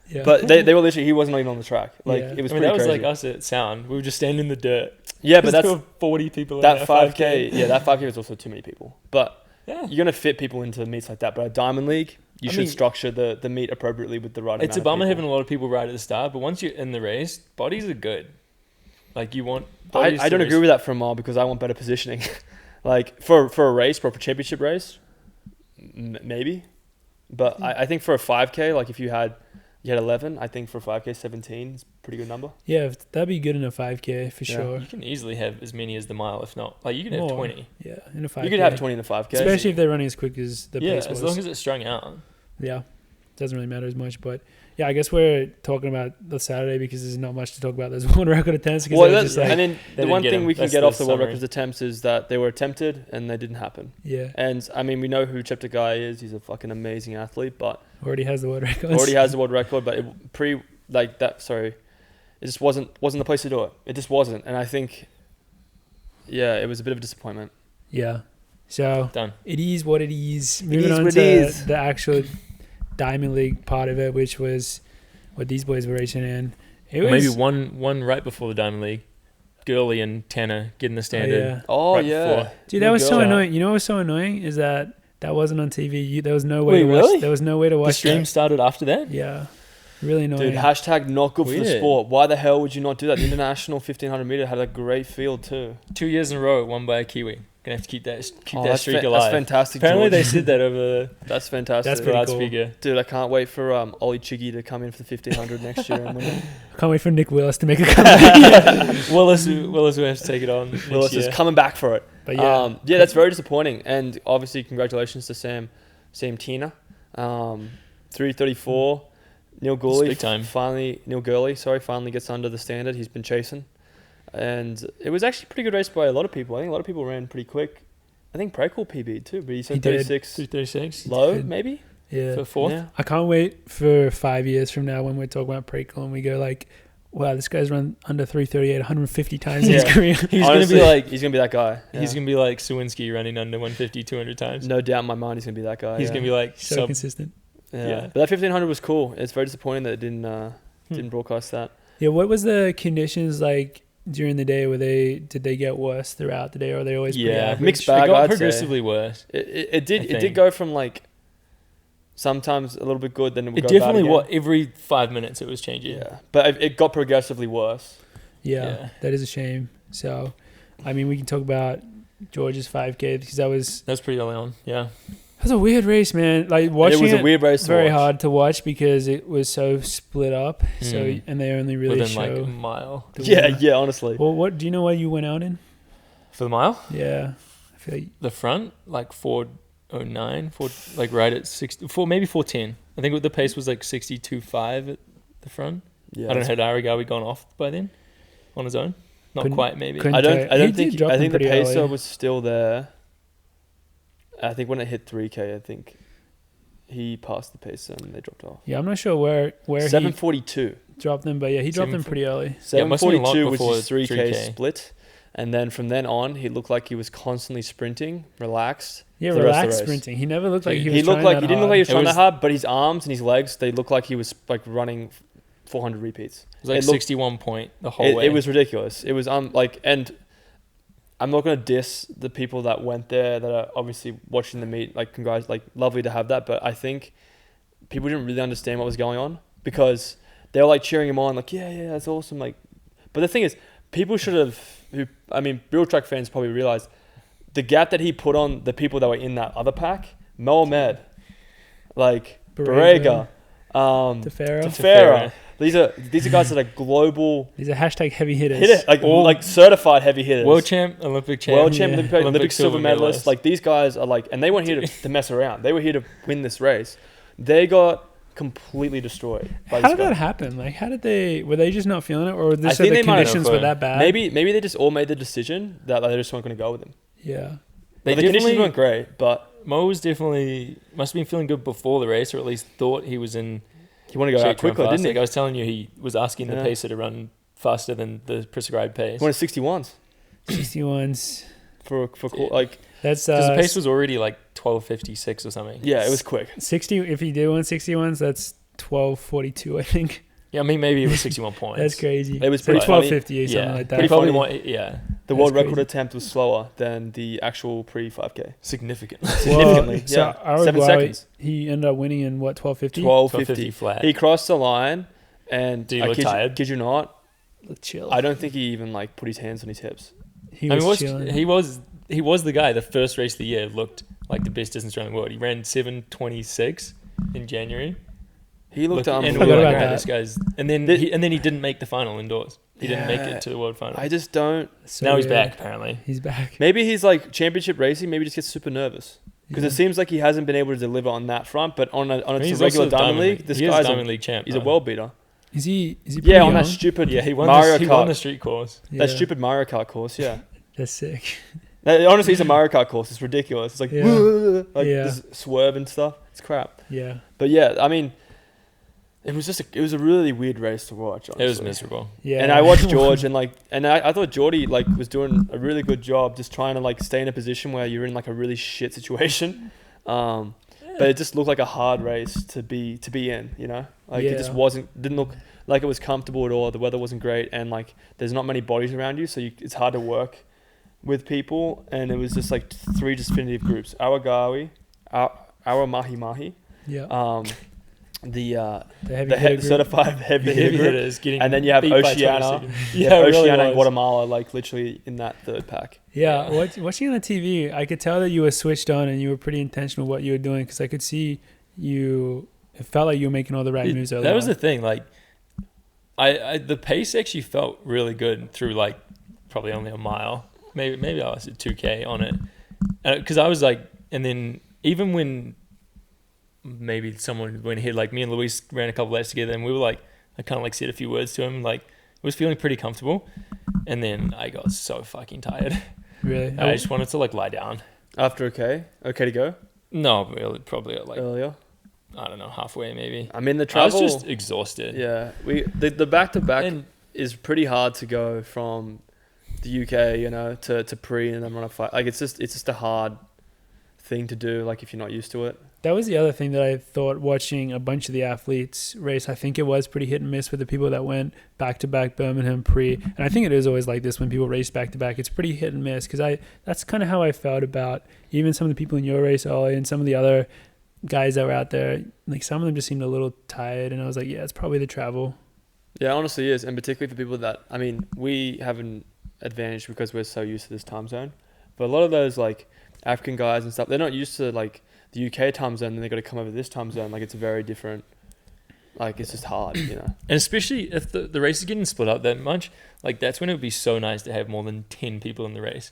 Speaker 2: Yeah.
Speaker 3: But they were literally, he wasn't even on the track. Like,
Speaker 2: Yeah.
Speaker 3: it was
Speaker 1: I mean,
Speaker 3: pretty
Speaker 1: that was
Speaker 3: crazy.
Speaker 1: like us at Sound. We were just standing in the dirt.
Speaker 3: Yeah, but
Speaker 1: There's
Speaker 3: that's
Speaker 1: still 40 people in
Speaker 3: that
Speaker 1: that
Speaker 3: 5K. Yeah, that 5K was also too many people. But
Speaker 1: Yeah.
Speaker 3: you're gonna fit people into meets like that. But a Diamond League, you
Speaker 1: I
Speaker 3: should
Speaker 1: mean,
Speaker 3: structure the meet appropriately with the right.
Speaker 1: It's a
Speaker 3: amount
Speaker 1: bummer
Speaker 3: of
Speaker 1: having
Speaker 3: people.
Speaker 1: a lot of people right at the start, but once you're in the race, bodies are good. Like, you want
Speaker 3: I
Speaker 1: bodies
Speaker 3: don't
Speaker 1: to
Speaker 3: agree
Speaker 1: race.
Speaker 3: with that for a mile because I want better positioning. Like for a race, for a championship race, maybe. But I think for a 5K, like if you had 11, I think for a 5K 17 is a pretty good number.
Speaker 2: Yeah, that'd be good in a 5K for
Speaker 3: Yeah.
Speaker 2: sure.
Speaker 1: You can easily have as many as the mile, if not. Like, you can have
Speaker 2: More.
Speaker 1: 20.
Speaker 2: Yeah, in a 5K.
Speaker 3: You could have 20 in the 5K.
Speaker 2: Especially if they're running as quick as the
Speaker 1: Yeah,
Speaker 2: pace
Speaker 1: as
Speaker 2: was.
Speaker 1: long as it's strung out.
Speaker 2: Yeah, doesn't really matter as much. But yeah, I guess we're talking about the Saturday because there's not much to talk about. There's one record attempts.
Speaker 3: Well,
Speaker 2: Just like,
Speaker 3: and then
Speaker 1: They
Speaker 3: the
Speaker 1: didn't
Speaker 3: one
Speaker 1: get
Speaker 3: thing
Speaker 1: him.
Speaker 3: we can
Speaker 1: That's
Speaker 3: get
Speaker 1: the
Speaker 3: off the world
Speaker 1: summary.
Speaker 3: records attempts is that they were attempted and they didn't happen.
Speaker 2: yeah,
Speaker 3: And I mean, we know who Cheptegei is. He's a fucking amazing athlete, but
Speaker 2: already has the world record.
Speaker 3: already has the world record. But it just wasn't the place to do it. It just wasn't. And I think, yeah, it was a bit of a disappointment.
Speaker 2: Yeah. So
Speaker 1: Done.
Speaker 2: it is what it is. Moving
Speaker 3: is
Speaker 2: on
Speaker 3: what
Speaker 2: to
Speaker 3: it is.
Speaker 2: the actual Diamond League part of it, which was what these boys were racing in. It was
Speaker 1: Maybe one right before the Diamond League. Gurley and Tanner getting the standard.
Speaker 2: yeah.
Speaker 3: Oh,
Speaker 1: Right
Speaker 3: yeah.
Speaker 1: before.
Speaker 2: Dude, that was so
Speaker 1: Girl.
Speaker 2: annoying. You know what was so annoying is that wasn't on TV. There was no way
Speaker 1: Wait,
Speaker 2: to watch.
Speaker 1: really?
Speaker 2: There was no way to watch
Speaker 1: The stream
Speaker 2: that.
Speaker 1: started after that?
Speaker 2: Yeah, really annoying.
Speaker 3: Dude, hashtag not good for the
Speaker 1: Weird.
Speaker 3: sport. Why the hell would you not do that? The international 1500 meter had a great field too.
Speaker 1: 2 years in a row, won by a Kiwi. Gonna have to keep that
Speaker 3: Oh,
Speaker 1: that
Speaker 3: that's
Speaker 1: streak
Speaker 3: That's
Speaker 1: alive.
Speaker 3: fantastic.
Speaker 1: Apparently
Speaker 3: George.
Speaker 1: they said that over
Speaker 3: That's fantastic.
Speaker 2: That's
Speaker 1: the
Speaker 2: pretty cool.
Speaker 1: loudspeaker.
Speaker 3: Dude, I can't wait for Olli Chiggy to come in for the 1500 next year and win it.
Speaker 2: I can't wait for Nick Willis to make a comeback.
Speaker 1: Willis will have to take it on. next
Speaker 3: Willis is
Speaker 1: year.
Speaker 3: coming back for it.
Speaker 2: But yeah,
Speaker 3: That's very disappointing. And obviously, congratulations to Sam Tina. 3:34. Neil Gurley
Speaker 1: big time.
Speaker 3: finally gets under the standard. He's been chasing, and it was actually a pretty good race by a lot of people. I think a lot of people ran pretty quick. I think Prekel PB'd too, but he said
Speaker 2: He did.
Speaker 3: 36
Speaker 1: 236
Speaker 3: low,
Speaker 2: did.
Speaker 3: maybe.
Speaker 2: yeah.
Speaker 1: for fourth.
Speaker 3: Yeah.
Speaker 2: I can't wait for 5 years from now when we're talking about Prekel and we go like, wow, this guy's run under 338 150 times in his
Speaker 3: Yeah.
Speaker 2: career.
Speaker 1: He's
Speaker 3: Honestly,
Speaker 1: gonna be like
Speaker 3: he's gonna be that guy.
Speaker 1: he's gonna be like Sawinski running under 150 200 times.
Speaker 3: no doubt in my mind he's gonna be that guy.
Speaker 1: He's
Speaker 3: yeah.
Speaker 1: gonna be like
Speaker 2: So
Speaker 1: sub.
Speaker 2: consistent.
Speaker 3: Yeah. But that 1500 was cool. It's very disappointing that it didn't
Speaker 1: Hmm.
Speaker 3: broadcast that.
Speaker 2: Yeah, what was the conditions like during the day? Did they get worse throughout the day, or are they always pretty
Speaker 3: Yeah,
Speaker 2: average?
Speaker 3: mixed
Speaker 1: It
Speaker 3: bag.
Speaker 1: got
Speaker 3: I'd say.
Speaker 1: progressively worse.
Speaker 3: It did
Speaker 1: think.
Speaker 3: go from like sometimes a little bit good, then it would
Speaker 1: It
Speaker 3: go
Speaker 1: definitely
Speaker 3: bad again.
Speaker 1: every 5 minutes it was changing.
Speaker 3: Yeah, but it got progressively worse.
Speaker 2: Yeah, that is a shame. So, I mean, we can talk about George's 5K because that was
Speaker 1: pretty early on. Yeah.
Speaker 2: a weird race, man. Like watching
Speaker 3: It was a weird race to
Speaker 2: very
Speaker 3: watch.
Speaker 2: hard to watch because it was so split up. So
Speaker 1: Mm.
Speaker 2: and they only really
Speaker 1: Within
Speaker 2: show
Speaker 1: like a mile.
Speaker 2: the
Speaker 3: Yeah,
Speaker 2: winner.
Speaker 3: yeah, honestly.
Speaker 2: Well, what do you know what you went out in?
Speaker 1: For the mile?
Speaker 2: Yeah, I feel like
Speaker 1: The front, like 4:09, like right at maybe 4:10. I think the pace was like 62.5 at the front.
Speaker 3: Yeah,
Speaker 1: I don't know, had Arigawi gone off by then on his own? Not
Speaker 2: Couldn't-
Speaker 1: quite, maybe.
Speaker 2: couldn't-
Speaker 3: I
Speaker 2: He
Speaker 3: don't
Speaker 2: did
Speaker 3: think
Speaker 2: drop
Speaker 3: I
Speaker 2: them
Speaker 3: think the
Speaker 2: pretty
Speaker 3: pacer
Speaker 2: early.
Speaker 3: was still there. I think when it hit 3K, I think he passed the pacer and they dropped off.
Speaker 2: yeah, I'm not sure where
Speaker 3: 7:42.
Speaker 2: he dropped them, but yeah, he dropped them pretty early.
Speaker 1: Yeah, it must have been a lot
Speaker 3: 7:42 was
Speaker 1: before
Speaker 3: his 3K
Speaker 1: 3K.
Speaker 3: split, And then from then on, he looked like he was constantly sprinting, relaxed.
Speaker 2: Yeah,
Speaker 3: for the rest of the
Speaker 2: relaxed
Speaker 3: race.
Speaker 2: sprinting. He never looked like he was
Speaker 3: He looked
Speaker 2: trying
Speaker 3: like
Speaker 2: that
Speaker 3: he didn't look like he was
Speaker 1: It
Speaker 3: trying
Speaker 1: was-
Speaker 3: that hard, but his arms and his legs, they looked like he was like running 400 repeats.
Speaker 1: It was like
Speaker 3: It looked-
Speaker 1: 61 point the whole way.
Speaker 3: It was ridiculous. It was like, and I'm not gonna diss the people that went there that are obviously watching the meet. Like, congrats, like lovely to have that, but I think people didn't really understand what was going on because they were like cheering him on, like yeah, that's awesome. Like, but the thing is, people should have. Real track fans probably realized the gap that he put on the people that were in that other pack. Mohamed, like Barrega,
Speaker 2: Tefera.
Speaker 3: Tefera. These are guys that are global
Speaker 2: These are hashtag heavy hitters.
Speaker 3: hitter, like certified heavy hitters.
Speaker 1: world champ, Olympic champ,
Speaker 3: World champ,
Speaker 2: Yeah.
Speaker 3: Olympic silver medalist.
Speaker 1: medalist.
Speaker 3: Like, these guys are like, and they weren't here to mess around. They were here to win this race. They got completely destroyed. By
Speaker 2: How
Speaker 3: this
Speaker 2: did
Speaker 3: guy.
Speaker 2: that happen? Like, were they just not feeling it, or
Speaker 3: I
Speaker 2: just
Speaker 3: think
Speaker 2: the
Speaker 3: they might have
Speaker 2: conditions were that bad?
Speaker 3: Maybe they just all made the decision that they just weren't going to go with him.
Speaker 2: Yeah.
Speaker 1: They
Speaker 3: The conditions
Speaker 1: definitely-
Speaker 3: weren't great, but
Speaker 1: Mo was definitely must have been feeling good before the race, or at least thought he was in
Speaker 3: he wanted to go
Speaker 1: shape
Speaker 3: out
Speaker 1: to run
Speaker 3: quicker,
Speaker 1: fast.
Speaker 3: didn't he?
Speaker 1: Like I was telling you, he was asking the
Speaker 3: Yeah.
Speaker 1: pacer to run faster than the prescribed pace.
Speaker 3: He wanted 61s
Speaker 2: 61s.
Speaker 3: for
Speaker 1: Yeah.
Speaker 3: like,
Speaker 2: That's
Speaker 1: Because the pace was already like 12:56 or something.
Speaker 3: yeah, it was quick.
Speaker 2: 60. If you do 161s, that's 12:42, I think.
Speaker 1: Yeah, I mean maybe it was 61 points.
Speaker 2: That's crazy.
Speaker 3: It was
Speaker 2: So
Speaker 3: pretty funny.
Speaker 2: 12:50 or something
Speaker 1: Yeah,
Speaker 2: like
Speaker 1: he
Speaker 2: that.
Speaker 1: probably
Speaker 3: funny.
Speaker 1: yeah,
Speaker 3: The
Speaker 2: That's
Speaker 3: world record
Speaker 2: crazy.
Speaker 3: attempt was slower than the actual pre-5K.
Speaker 1: significant.
Speaker 3: Significantly,
Speaker 2: So
Speaker 3: yeah.
Speaker 2: Uruguay,
Speaker 3: 7 seconds.
Speaker 2: he ended up winning in what, 12:50?
Speaker 3: 12:50.
Speaker 1: flat.
Speaker 3: He crossed the line, and
Speaker 1: Did he
Speaker 3: I
Speaker 1: look tired?
Speaker 3: kid you not,
Speaker 2: Chill.
Speaker 3: I don't think he even like put his hands on his hips.
Speaker 2: He
Speaker 1: I
Speaker 2: was
Speaker 1: mean,
Speaker 2: chilling.
Speaker 1: he was the guy. The first race of the year looked like the best distance runner in the world. He ran 7:26 in January.
Speaker 3: He looked
Speaker 1: And we
Speaker 2: Forgot
Speaker 1: were
Speaker 3: unbelievable.
Speaker 2: about
Speaker 1: like,
Speaker 2: that.
Speaker 1: "Right, this guy's." And then
Speaker 3: This-
Speaker 1: he didn't make the final indoors. He didn't make
Speaker 3: Yeah.
Speaker 1: it to the world final.
Speaker 3: I just don't.
Speaker 2: So
Speaker 1: Now he's
Speaker 2: weird.
Speaker 1: back apparently.
Speaker 2: He's back.
Speaker 3: Maybe he's like championship racing. Maybe he just gets super nervous because
Speaker 2: Yeah.
Speaker 3: it seems like he hasn't been able to deliver on that front. But on a
Speaker 1: I mean, he's
Speaker 3: regular
Speaker 1: also
Speaker 3: Diamond League, this
Speaker 1: he is
Speaker 3: guy's
Speaker 1: Diamond League champ.
Speaker 3: he's a
Speaker 1: though.
Speaker 3: world beater.
Speaker 2: Is he pretty
Speaker 3: Yeah, on
Speaker 2: young?
Speaker 3: that stupid
Speaker 1: Yeah, he won.
Speaker 3: Mario
Speaker 1: He
Speaker 3: Kart.
Speaker 1: won the street course.
Speaker 3: That
Speaker 2: Yeah.
Speaker 3: stupid Mario Kart course. Yeah,
Speaker 2: That's sick.
Speaker 3: honestly, it's a Mario Kart course. It's ridiculous. It's like
Speaker 2: Yeah.
Speaker 3: like
Speaker 2: Yeah.
Speaker 3: this swerve and stuff. It's crap.
Speaker 2: Yeah.
Speaker 3: But yeah, I mean, it was a really weird race to watch. Honestly.
Speaker 1: It was miserable.
Speaker 2: Yeah.
Speaker 3: And I watched George and I thought Geordie like was doing a really good job just trying to like stay in a position where you're in like a really shit situation. But it just looked like a hard race to be in, you know? Like it just
Speaker 2: Yeah.
Speaker 3: didn't look like it was comfortable at all. The weather wasn't great and like there's not many bodies around you, so it's hard to work with people, and it was just like 3 definitive groups. Awagawi, Awa Mahi Mahi,
Speaker 2: Yeah.
Speaker 3: the
Speaker 2: heavy
Speaker 3: the
Speaker 2: hitter group.
Speaker 3: certified heavy
Speaker 1: The
Speaker 3: hitter
Speaker 1: heavy
Speaker 3: group.
Speaker 1: hitters getting
Speaker 3: And then you have
Speaker 1: beat by
Speaker 3: Oceania.
Speaker 1: 20 seconds.
Speaker 3: Yeah,
Speaker 1: it really
Speaker 3: Oceania and
Speaker 1: was.
Speaker 3: Guatemala, like literally in that third pack.
Speaker 2: Yeah, watching on the TV, I could tell that you were switched on and you were pretty intentional what you were doing because I could see you. It felt like you were making all the right moves.
Speaker 1: That was the thing. Like, I the pace actually felt really good through like probably only a mile. Maybe I was at 2K on it, because I was like, and then even when maybe someone went ahead, like me and Luis ran a couple laps together, and we were like, I kind of like said a few words to him, like was feeling pretty comfortable, and then I got so fucking tired.
Speaker 2: Really.
Speaker 1: I just wanted to like lie down.
Speaker 3: After okay to go
Speaker 1: No, really, probably like
Speaker 3: earlier.
Speaker 1: I don't know, halfway maybe.
Speaker 3: I mean the
Speaker 1: I
Speaker 3: travel.
Speaker 1: was just exhausted.
Speaker 3: Yeah, the back to back
Speaker 1: And
Speaker 3: is pretty hard to go from the UK, you know, to pre and then run a fight. Like it's just a hard thing to do. Like if you're not used to it.
Speaker 2: That was the other thing that I thought watching a bunch of the athletes race. I think it was pretty hit and miss with the people that went back to back Birmingham pre. And I think it is always like this when people race back to back. It's pretty hit and miss because that's kind of how I felt about even some of the people in your race, Olli, and some of the other guys that were out there. Like some of them just seemed a little tired, and I was like, yeah, it's probably the travel.
Speaker 3: Yeah, honestly is, and particularly for people that we have an advantage because we're so used to this time zone. But a lot of those like African guys and stuff, they're not used to like the UK time zone, and they got to come over this time zone. Like it's a very different. Like it's just hard, you know.
Speaker 1: And especially if the race is getting split up that much, like that's when it would be so nice to have more than 10 people in the race.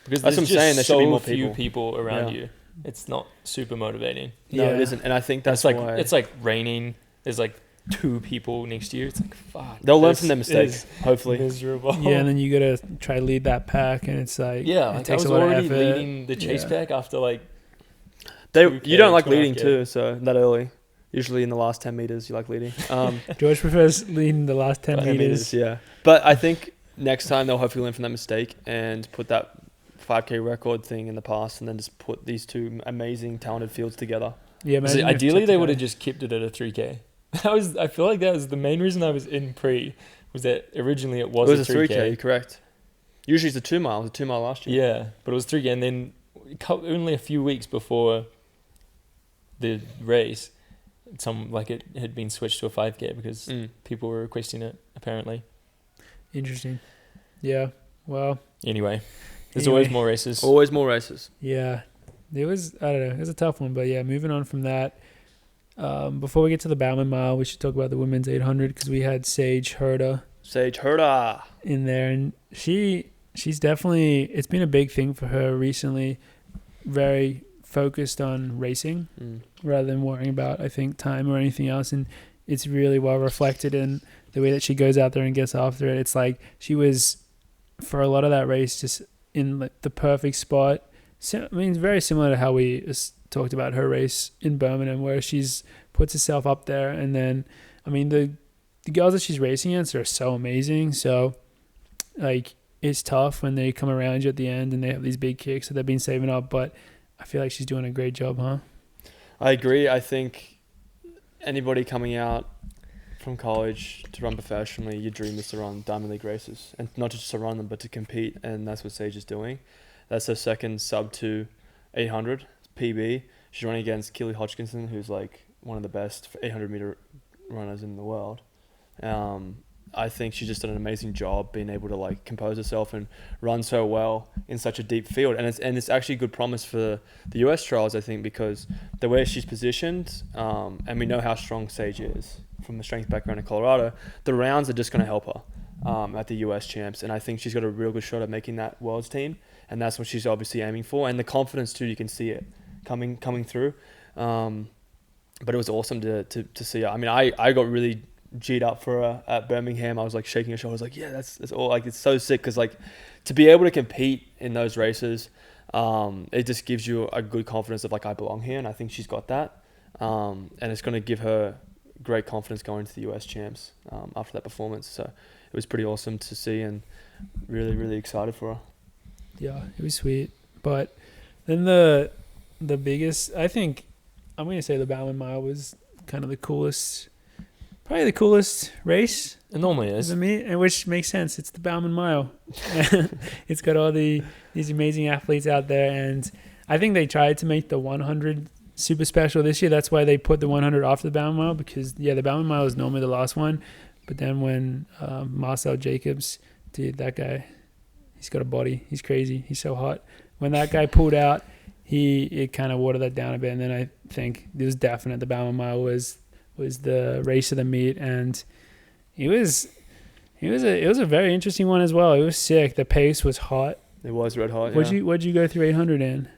Speaker 1: Because
Speaker 3: That's
Speaker 1: there's
Speaker 3: what I'm saying, there
Speaker 1: just
Speaker 3: should be
Speaker 1: so
Speaker 3: more
Speaker 1: few
Speaker 3: people.
Speaker 1: people around
Speaker 3: Yeah.
Speaker 1: you. It's not super motivating.
Speaker 3: No,
Speaker 2: Yeah.
Speaker 3: it isn't, and I think that's
Speaker 1: It's like
Speaker 3: why
Speaker 1: it's like raining. There's like 2 people next to you. It's like fuck.
Speaker 3: they'll learn
Speaker 1: this
Speaker 3: from their mistakes.
Speaker 1: is
Speaker 3: Hopefully,
Speaker 1: Miserable.
Speaker 2: Yeah, and then you got to try to lead that pack, and it's like
Speaker 1: Yeah,
Speaker 2: it
Speaker 1: like I
Speaker 2: takes
Speaker 1: was
Speaker 2: a lot of
Speaker 1: already
Speaker 2: effort.
Speaker 1: leading the chase
Speaker 2: Yeah.
Speaker 1: pack after like
Speaker 3: you
Speaker 1: 2K,
Speaker 3: don't like
Speaker 1: 2.5K.
Speaker 3: leading too, so that early. Usually in the last 10 meters, you like leading.
Speaker 2: George prefers leading the last 10
Speaker 3: 10
Speaker 2: meters.
Speaker 3: yeah. But I think next time they'll hopefully learn from that mistake and put that 5K record thing in the past, and then just put these two amazing, talented fields together.
Speaker 2: Yeah,
Speaker 1: So ideally, they would have just kept it at a 3K. I feel like that was the main reason I was in pre. Was that originally it was a 3K.
Speaker 3: You're correct. Usually it's a 2 mile. It was a 2 mile last year.
Speaker 1: Yeah, but it was 3K, and then only a few weeks before the race, it had been switched to a 5K because people were requesting it apparently.
Speaker 2: Interesting. Yeah. Well.
Speaker 1: Anyway, there's always more races.
Speaker 3: Always more races.
Speaker 2: Yeah. It was, I don't know, it was a tough one, but yeah, moving on from that. Before we get to the Bowerman Mile, we should talk about the women's 800 because we had Sage Herda in there, and she's definitely, it's been a big thing for her recently. Very focused on racing rather than worrying about, I think, time or anything else, and it's really well reflected in the way that she goes out there and gets after it. It's like she was, for a lot of that race, just in the perfect spot. I mean, it's very similar to how we talked about her race in Birmingham, where she's puts herself up there, and then, I mean, the girls that she's racing against are so amazing. So, like, it's tough when they come around you at the end and they have these big kicks that they've been saving up, but I feel like she's doing a great job, huh?
Speaker 3: I agree. I think anybody coming out from college to run professionally, your dream is to run Diamond League races, and not just to run them, but to compete, and that's what Sage is doing. That's her second sub to 800 PB. She's running against Keely Hodgkinson, who's like one of the best 800-meter runners in the world. I think she's just done an amazing job being able to like compose herself and run so well in such a deep field, and it's actually good promise for the US trials, I think, because the way she's positioned, and we know how strong Sage is from a strength background in Colorado. The rounds are just going to help her at the US champs, and I think she's got a real good shot at making that world's team, and that's what she's obviously aiming for, and the confidence too, you can see it coming through. But it was awesome to see her. I mean, I got really G'd up for her at Birmingham. I was like shaking her shoulder. I was like, yeah, that's all. Like, it's so sick because like to be able to compete in those races, it just gives you a good confidence of like, I belong here, and I think she's got that. And it's going to give her great confidence going to the US champs after that performance. So it was pretty awesome to see, and really, really excited for her.
Speaker 2: Yeah, it was sweet. But then the biggest, I think, I'm going to say the Bowerman Mile was kind of the coolest. Probably the coolest race.
Speaker 1: It normally is.
Speaker 2: For me, and which makes sense. It's the Bowerman Mile. It's got all these amazing athletes out there, and I think they tried to make the 100 super special this year. That's why they put the 100 after the Bowerman Mile, because the Bowerman Mile is normally the last one. But then when Marcel Jacobs, dude, that guy, he's got a body. He's crazy. He's so hot. When that guy pulled out, it kind of watered that down a bit, and then I think it was definite. The Bowerman Mile was the race of the meet, and it was a very interesting one as well. It was sick. The pace was hot.
Speaker 3: It was red hot.
Speaker 2: What'd you go through 800 in?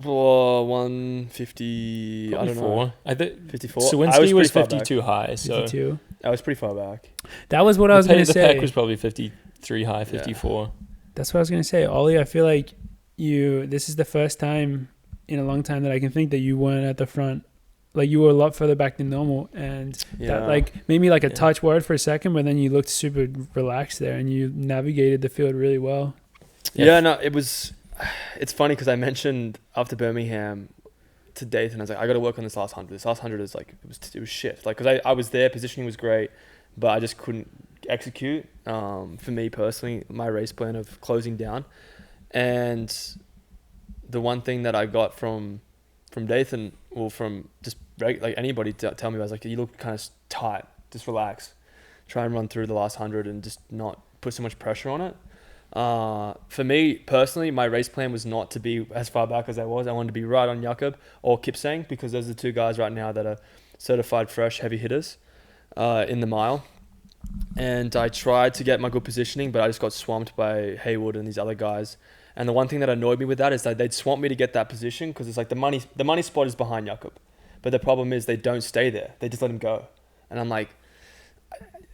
Speaker 3: For 150, I don't know. 54.
Speaker 1: Sawinski was 52 high, so
Speaker 2: 52.
Speaker 3: I was pretty far back.
Speaker 2: That was what I was going to say.
Speaker 1: The pack was probably 53 high, 54.
Speaker 2: Yeah. That's what I was going to say. Olli, I feel like this is the first time in a long time that I can think that you weren't at the front. Like, you were a lot further back than normal, and that like made me like a touch worried for a second, but then you looked super relaxed there, and you navigated the field really well.
Speaker 3: Yeah, no, it's funny because I mentioned after Birmingham to Dathan, I was like, I got to work on this last 100. This last 100 is like, it was shift. Like, because I was there, positioning was great, but I just couldn't execute. For me personally, my race plan of closing down, and the one thing that I got from Dathan, or from just like anybody tell me about, I was like, you look kind of tight, just relax, try and run through the last 100 and just not put so much pressure on it. For me personally, my race plan was not to be as far back as I was. I wanted to be right on Jakob or Kipsang, because those are the two guys right now that are certified fresh heavy hitters in the mile. And I tried to get my good positioning, but I just got swamped by Haywood and these other guys. And the one thing that annoyed me with that is that they'd swamp me to get that position, because it's like the money spot is behind Jakob. But the problem is they don't stay there. They just let him go. And I'm like,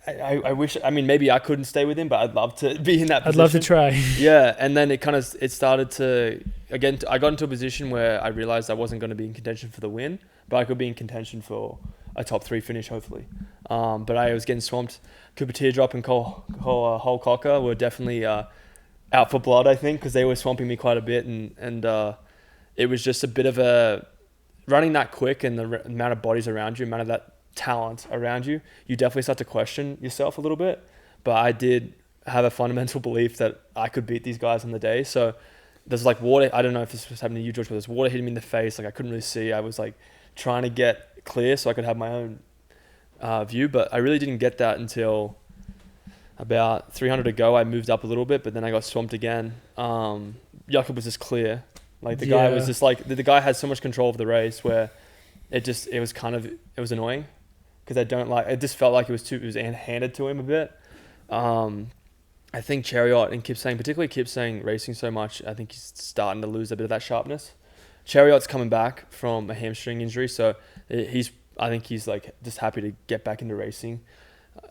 Speaker 3: I wish, I mean, maybe I couldn't stay with him, but I'd love to be in that position.
Speaker 2: I'd love to try.
Speaker 3: Yeah. And then it started to, again, I got into a position where I realized I wasn't going to be in contention for the win, but I could be in contention for a top 3 finish, hopefully. But I was getting swamped. Cooper Teardrop and Cole Cocker were definitely out for blood, I think, because they were swamping me quite a bit, and it was just a bit of a running that quick, and the amount of bodies around you, amount of that talent around you, you definitely start to question yourself a little bit. But I did have a fundamental belief that I could beat these guys on the day. So there's like water. I don't know if this was happening to you, George, but there's water hitting me in the face. Like I couldn't really see. I was like trying to get clear so I could have my own view, but I really didn't get that until about 300 to go. I moved up a little bit, but then I got swamped again. Jakob was just clear. Like the guy was just like the guy had so much control of the race where it was annoying because it just felt like it was handed to him a bit. I think Chariot and particularly Kipsang racing so much, I think he's starting to lose a bit of that sharpness. Chariot's coming back from a hamstring injury, so I think he's like just happy to get back into racing.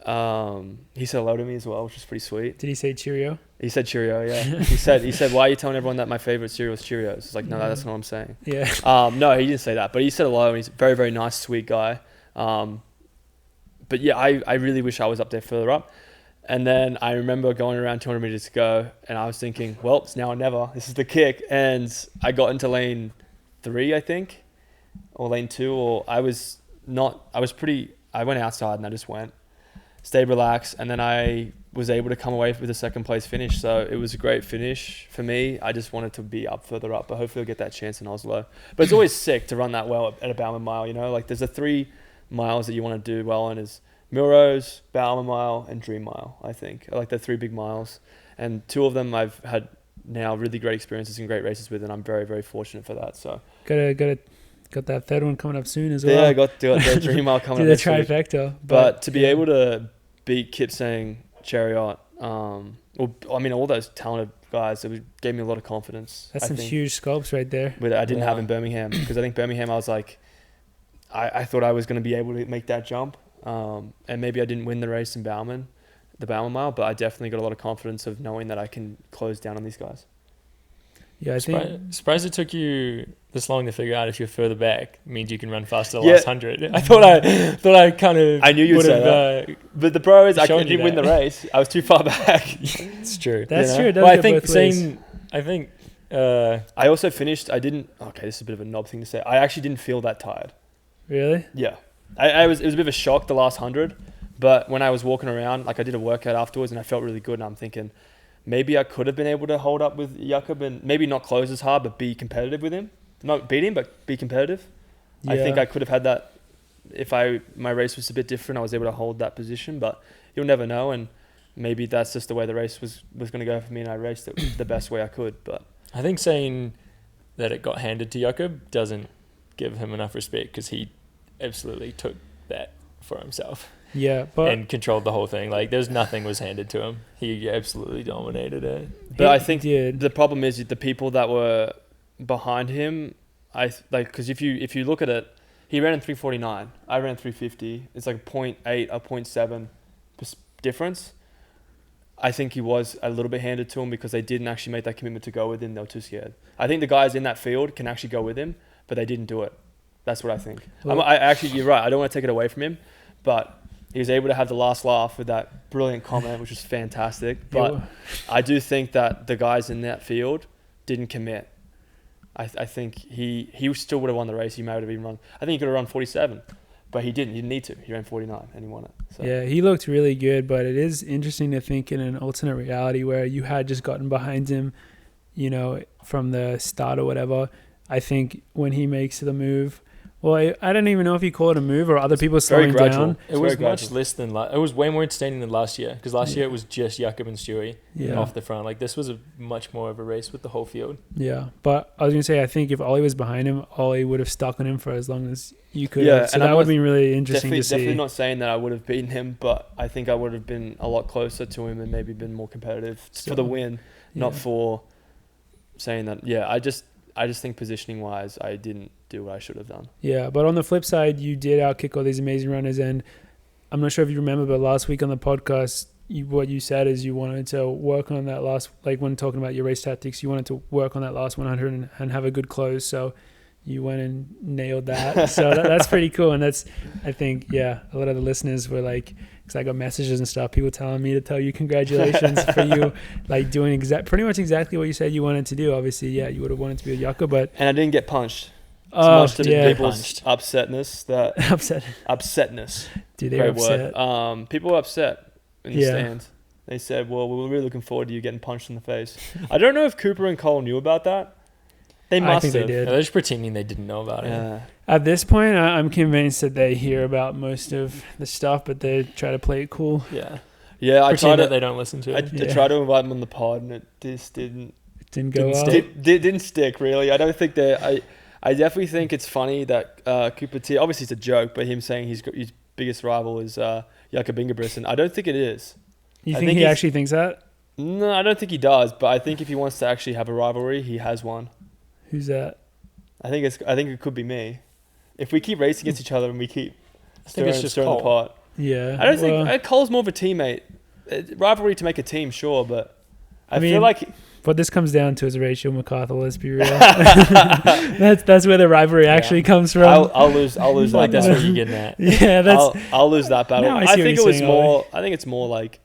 Speaker 3: He said hello to me as well, which was pretty sweet.
Speaker 2: Did he say Cheerio? He
Speaker 3: said Cheerio, yeah. he said, why are you telling everyone that my favorite cereal is Cheerios? It's like, no, that's not what I'm saying.
Speaker 2: Yeah.
Speaker 3: No, he didn't say that, but he said hello, and he's a very, very nice, sweet guy. But yeah, I really wish I was up there further up. And then I remember going around 200 meters to go, and I was thinking, well, it's now or never. This is the kick. And I got into lane 3, I think, or lane 2, or I went outside and I just stayed relaxed, and then I was able to come away with a second place finish. So it was a great finish for me. I just wanted to be further up, but hopefully I'll get that chance in Oslo. But it's always sick to run that well at a Bowerman Mile, you know? Like there's the 3 miles that you want to do well in is Milrose, Bowerman Mile, and Dream Mile, I think. I like the 3 big miles. And 2 of them I've had now really great experiences and great races with, and I'm very, very fortunate for that. So
Speaker 2: got that third one coming up soon as well.
Speaker 3: Yeah, I got the Dream Mile coming up.
Speaker 2: The trifecta.
Speaker 3: But to be able to beat Kipsang, Chariot, all those talented guys, it gave me a lot of confidence.
Speaker 2: That's some huge scopes right there.
Speaker 3: I didn't have in Birmingham, because I think Birmingham I was like, I thought I was going to be able to make that jump. And maybe I didn't win the race in the Bowerman Mile, but I definitely got a lot of confidence of knowing that I can close down on these guys.
Speaker 2: Yeah, I think
Speaker 1: surprised it took you this long to figure out if you're further back means you can run faster the last 100. I thought I kind of
Speaker 3: I knew you'd say that. But the pro is I didn't win the race. I was too far back.
Speaker 1: It's true.
Speaker 2: That's true.
Speaker 1: Well,
Speaker 3: I also finished. This is a bit of a knob thing to say. I actually didn't feel that tired.
Speaker 2: Really?
Speaker 3: Yeah. It was a bit of a shock the last 100, but when I was walking around, like I did a workout afterwards and I felt really good, and I'm thinking maybe I could have been able to hold up with Jakob and maybe not close as hard, but be competitive with him. Not beat him, but be competitive. Yeah. I think I could have had that if my race was a bit different. I was able to hold that position, but you'll never know, and maybe that's just the way the race was going to go for me, and I raced it the best way I could. But
Speaker 1: I think saying that it got handed to Jakob doesn't give him enough respect, because he absolutely took that for himself.
Speaker 2: Yeah,
Speaker 1: and controlled the whole thing. Like nothing was handed to him. He absolutely dominated it.
Speaker 3: But I think the problem is the people that were behind him. Because if you look at it, he ran in 3:49. I ran 3:50. It's like a 0.8 or 0.7 difference. I think he was a little bit handed to him because they didn't actually make that commitment to go with him. They were too scared. I think the guys in that field can actually go with him, but they didn't do it. That's what I think. Well, you're right. I don't want to take it away from him, but he was able to have the last laugh with that brilliant comment, which was fantastic. But I do think that the guys in that field didn't commit. I think he still would have won the race. He might have even run. I think he could have run 47, but he didn't. He didn't need to. He ran 49 and he won it. So.
Speaker 2: Yeah, he looked really good, but it is interesting to think in an alternate reality where you had just gotten behind him, from the start or whatever. I think when he makes the move, well, I don't even know if you call it a move or other people slowing down.
Speaker 1: It was much less than it was way more entertaining than last year, because last year it was just Jakob and Stewie off the front. Like this was a much more of a race with the whole field.
Speaker 2: Yeah, but I was gonna say I think if Olli was behind him, Olli would have stuck on him for as long as you could.
Speaker 3: Yeah,
Speaker 2: so that would be really interesting to see.
Speaker 3: Definitely not saying that I would have beaten him, but I think I would have been a lot closer to him and maybe been more competitive for the win, not for saying that. Yeah, I just think positioning wise, I didn't do what I should have done.
Speaker 2: Yeah, but on the flip side, you did outkick all these amazing runners, and I'm not sure if you remember, but last week on the podcast, what you said is you wanted to work on that last, like when talking about your race tactics, you wanted to work on that last 100 and have a good close. So you went and nailed that. So that's pretty cool. And that's, I think, a lot of the listeners were like, because I got messages and stuff, people telling me to tell you congratulations for you like doing pretty much exactly what you said you wanted to do. Obviously, you would have wanted to be a yucca, but
Speaker 3: And I didn't get punched.
Speaker 2: Oh,
Speaker 3: Much to people's upsetness. Upsetness.
Speaker 2: Dude, they were upset.
Speaker 3: Word. People were upset in the stands. They said, well, we were really looking forward to you getting punched in the face. I don't know if Cooper and Cole knew about that. They must have.
Speaker 2: They did.
Speaker 1: They're just pretending they didn't know about it.
Speaker 2: At this point, I'm convinced that they hear about most of the stuff, but they try to play it cool.
Speaker 3: Yeah, I tried
Speaker 1: that they don't listen to it.
Speaker 3: I tried to invite them on the pod, and it just didn't
Speaker 2: go well.
Speaker 3: Didn't stick, really. I don't think they... I definitely think it's funny that Cooper T... Obviously, it's a joke, but him saying his biggest rival is Jakob Ingebrigtsen. I don't think it is.
Speaker 2: You think he actually thinks that?
Speaker 3: No, I don't think he does. But I think if he wants to actually have a rivalry, he has one.
Speaker 2: Who's that?
Speaker 3: I think it could be me. If we keep racing against each other and we keep stirring the pot.
Speaker 2: Yeah.
Speaker 3: I don't think... Cole's more of a teammate. Rivalry to make a team, sure, but I feel like...
Speaker 2: What this comes down to is Rachel MacArthur, let's be real. that's where the rivalry actually comes from.
Speaker 3: I'll lose
Speaker 1: like
Speaker 3: that.
Speaker 1: That's what you're getting at.
Speaker 2: Yeah,
Speaker 3: I'll lose that battle.
Speaker 2: No,
Speaker 3: I think it was more... I think it's more like...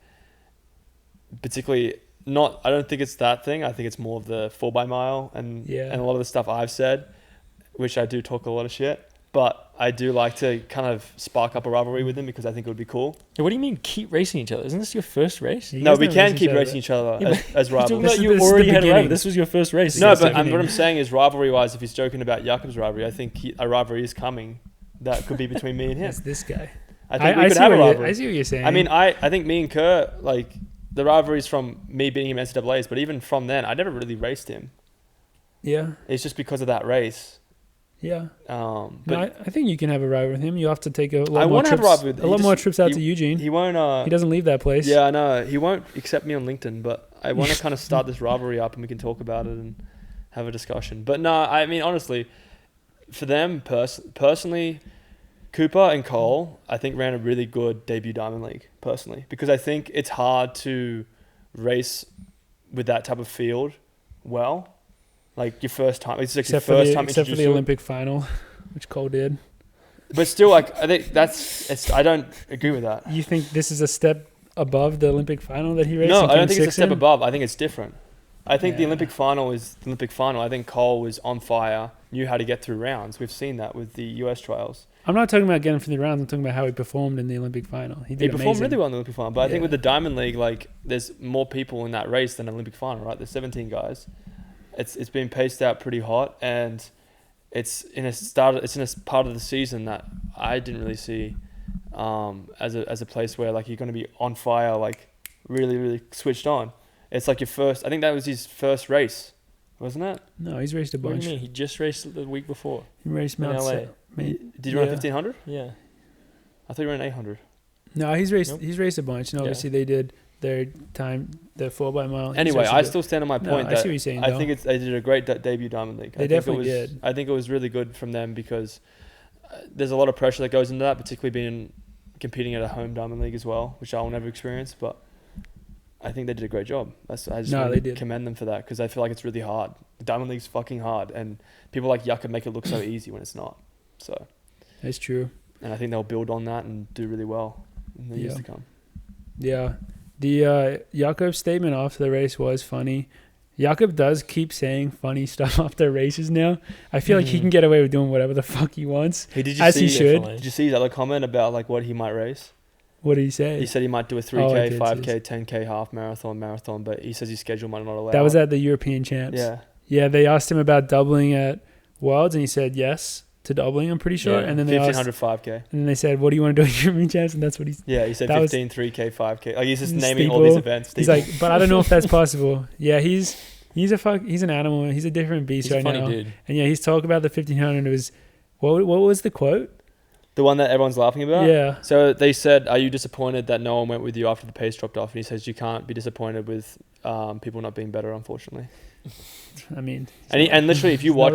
Speaker 3: Particularly... Not... I don't think it's that thing. I think it's more of the 4x-mile and a lot of the stuff I've said, which I do talk a lot of shit. But I do like to kind of spark up a rivalry with them because I think it would be cool.
Speaker 1: Yeah, what do you mean keep racing each other? Isn't this your first race?
Speaker 3: No, we can keep racing each other as rivals.
Speaker 1: You already had a rivalry. This was your first race.
Speaker 3: No, but what I'm saying is rivalry-wise, if he's joking about Jakob's rivalry, I think a rivalry is coming that could be between me and him.
Speaker 2: It's this guy.
Speaker 3: I think we could have a rivalry.
Speaker 2: I see what you're saying.
Speaker 3: I mean, I think me and Kerr, like, the rivalry is from me beating him in NCAAs, but even from then, I never really raced him.
Speaker 2: Yeah.
Speaker 3: It's just because of that race.
Speaker 2: Yeah.
Speaker 3: But
Speaker 2: I think you can have a ride with him. You have to take a lot more trips out to Eugene.
Speaker 3: He won't.
Speaker 2: He doesn't leave that place.
Speaker 3: Yeah, I know. He won't accept me on LinkedIn, but I want to kind of start this rivalry up and we can talk about it and have a discussion. But no, I mean, honestly, for them personally, Cooper and Cole, I think ran a really good debut Diamond League, personally, because I think it's hard to race with that type of field well. Like your first time, it's like your first time
Speaker 2: except for the Olympic final, which Cole did.
Speaker 3: But still, like I think I don't agree with that.
Speaker 2: You think this is a step above the Olympic final that he raced?
Speaker 3: No, I don't think it's a step above. I think it's different. I think the Olympic final is the Olympic final. I think Cole was on fire, knew how to get through rounds. We've seen that with the US trials.
Speaker 2: I'm not talking about getting through the rounds. I'm talking about how he performed in the Olympic final. He
Speaker 3: performed really well in the Olympic final. But I think with the Diamond League, like there's more people in that race than Olympic final, right? There's 17 guys. It's been paced out pretty hot, and it's in a part of the season that I didn't really see as a place where like you're going to be on fire, like really, really switched on. It's like your first. I think that was his first race, wasn't it?
Speaker 2: No, he's raced a bunch.
Speaker 1: What do you mean? He just raced the week before.
Speaker 2: He raced Mount LA.
Speaker 3: Did you run 1500?
Speaker 1: Yeah.
Speaker 3: I thought you ran 800.
Speaker 2: No, he's raced. Nope. He's raced a bunch. And obviously they did their time, the 4x-mile.
Speaker 3: Anyway, I still stand on my point.
Speaker 2: I see what you're saying.
Speaker 3: I think they did a great debut Diamond League.
Speaker 2: They definitely did.
Speaker 3: I think it was really good from them because there's a lot of pressure that goes into that, particularly competing at a home Diamond League as well, which I'll never experience. But I think they did a great job. I just want to commend them for that because I feel like it's really hard. The Diamond League's fucking hard, and people like Yucca make it look so easy when it's not. So
Speaker 2: that's true.
Speaker 3: And I think they'll build on that and do really well in the years to come.
Speaker 2: Yeah. The Jakob statement after the race was funny. Jakob does keep saying funny stuff after races now. I feel like he can get away with doing whatever the fuck he wants, he should.
Speaker 3: Did you see his other comment about like what he might race?
Speaker 2: What did he say?
Speaker 3: He said he might do a 3K, 5K, 10K, half marathon, but he says his schedule might not allow.
Speaker 2: That was at the European Champs.
Speaker 3: Yeah.
Speaker 2: Yeah, they asked him about doubling at Worlds, and he said yes to doubling, I'm pretty sure. And then they
Speaker 3: 1500 5K. And
Speaker 2: then they said, what do you want to do at European Champs? And that's what he said.
Speaker 3: Yeah, he said 15, 3K, 5K. Like he's just naming all these events.
Speaker 2: He's like, but I don't know if that's possible. Yeah, he's an animal. He's a different beast right now. He's a funny dude. And yeah, he's talking about the 1500. It was, what was the quote?
Speaker 3: The one that everyone's laughing about?
Speaker 2: Yeah.
Speaker 3: So they said, are you disappointed that no one went with you after the pace dropped off? And he says, you can't be disappointed with people not being better, unfortunately.
Speaker 2: I mean,
Speaker 3: and literally, if you watch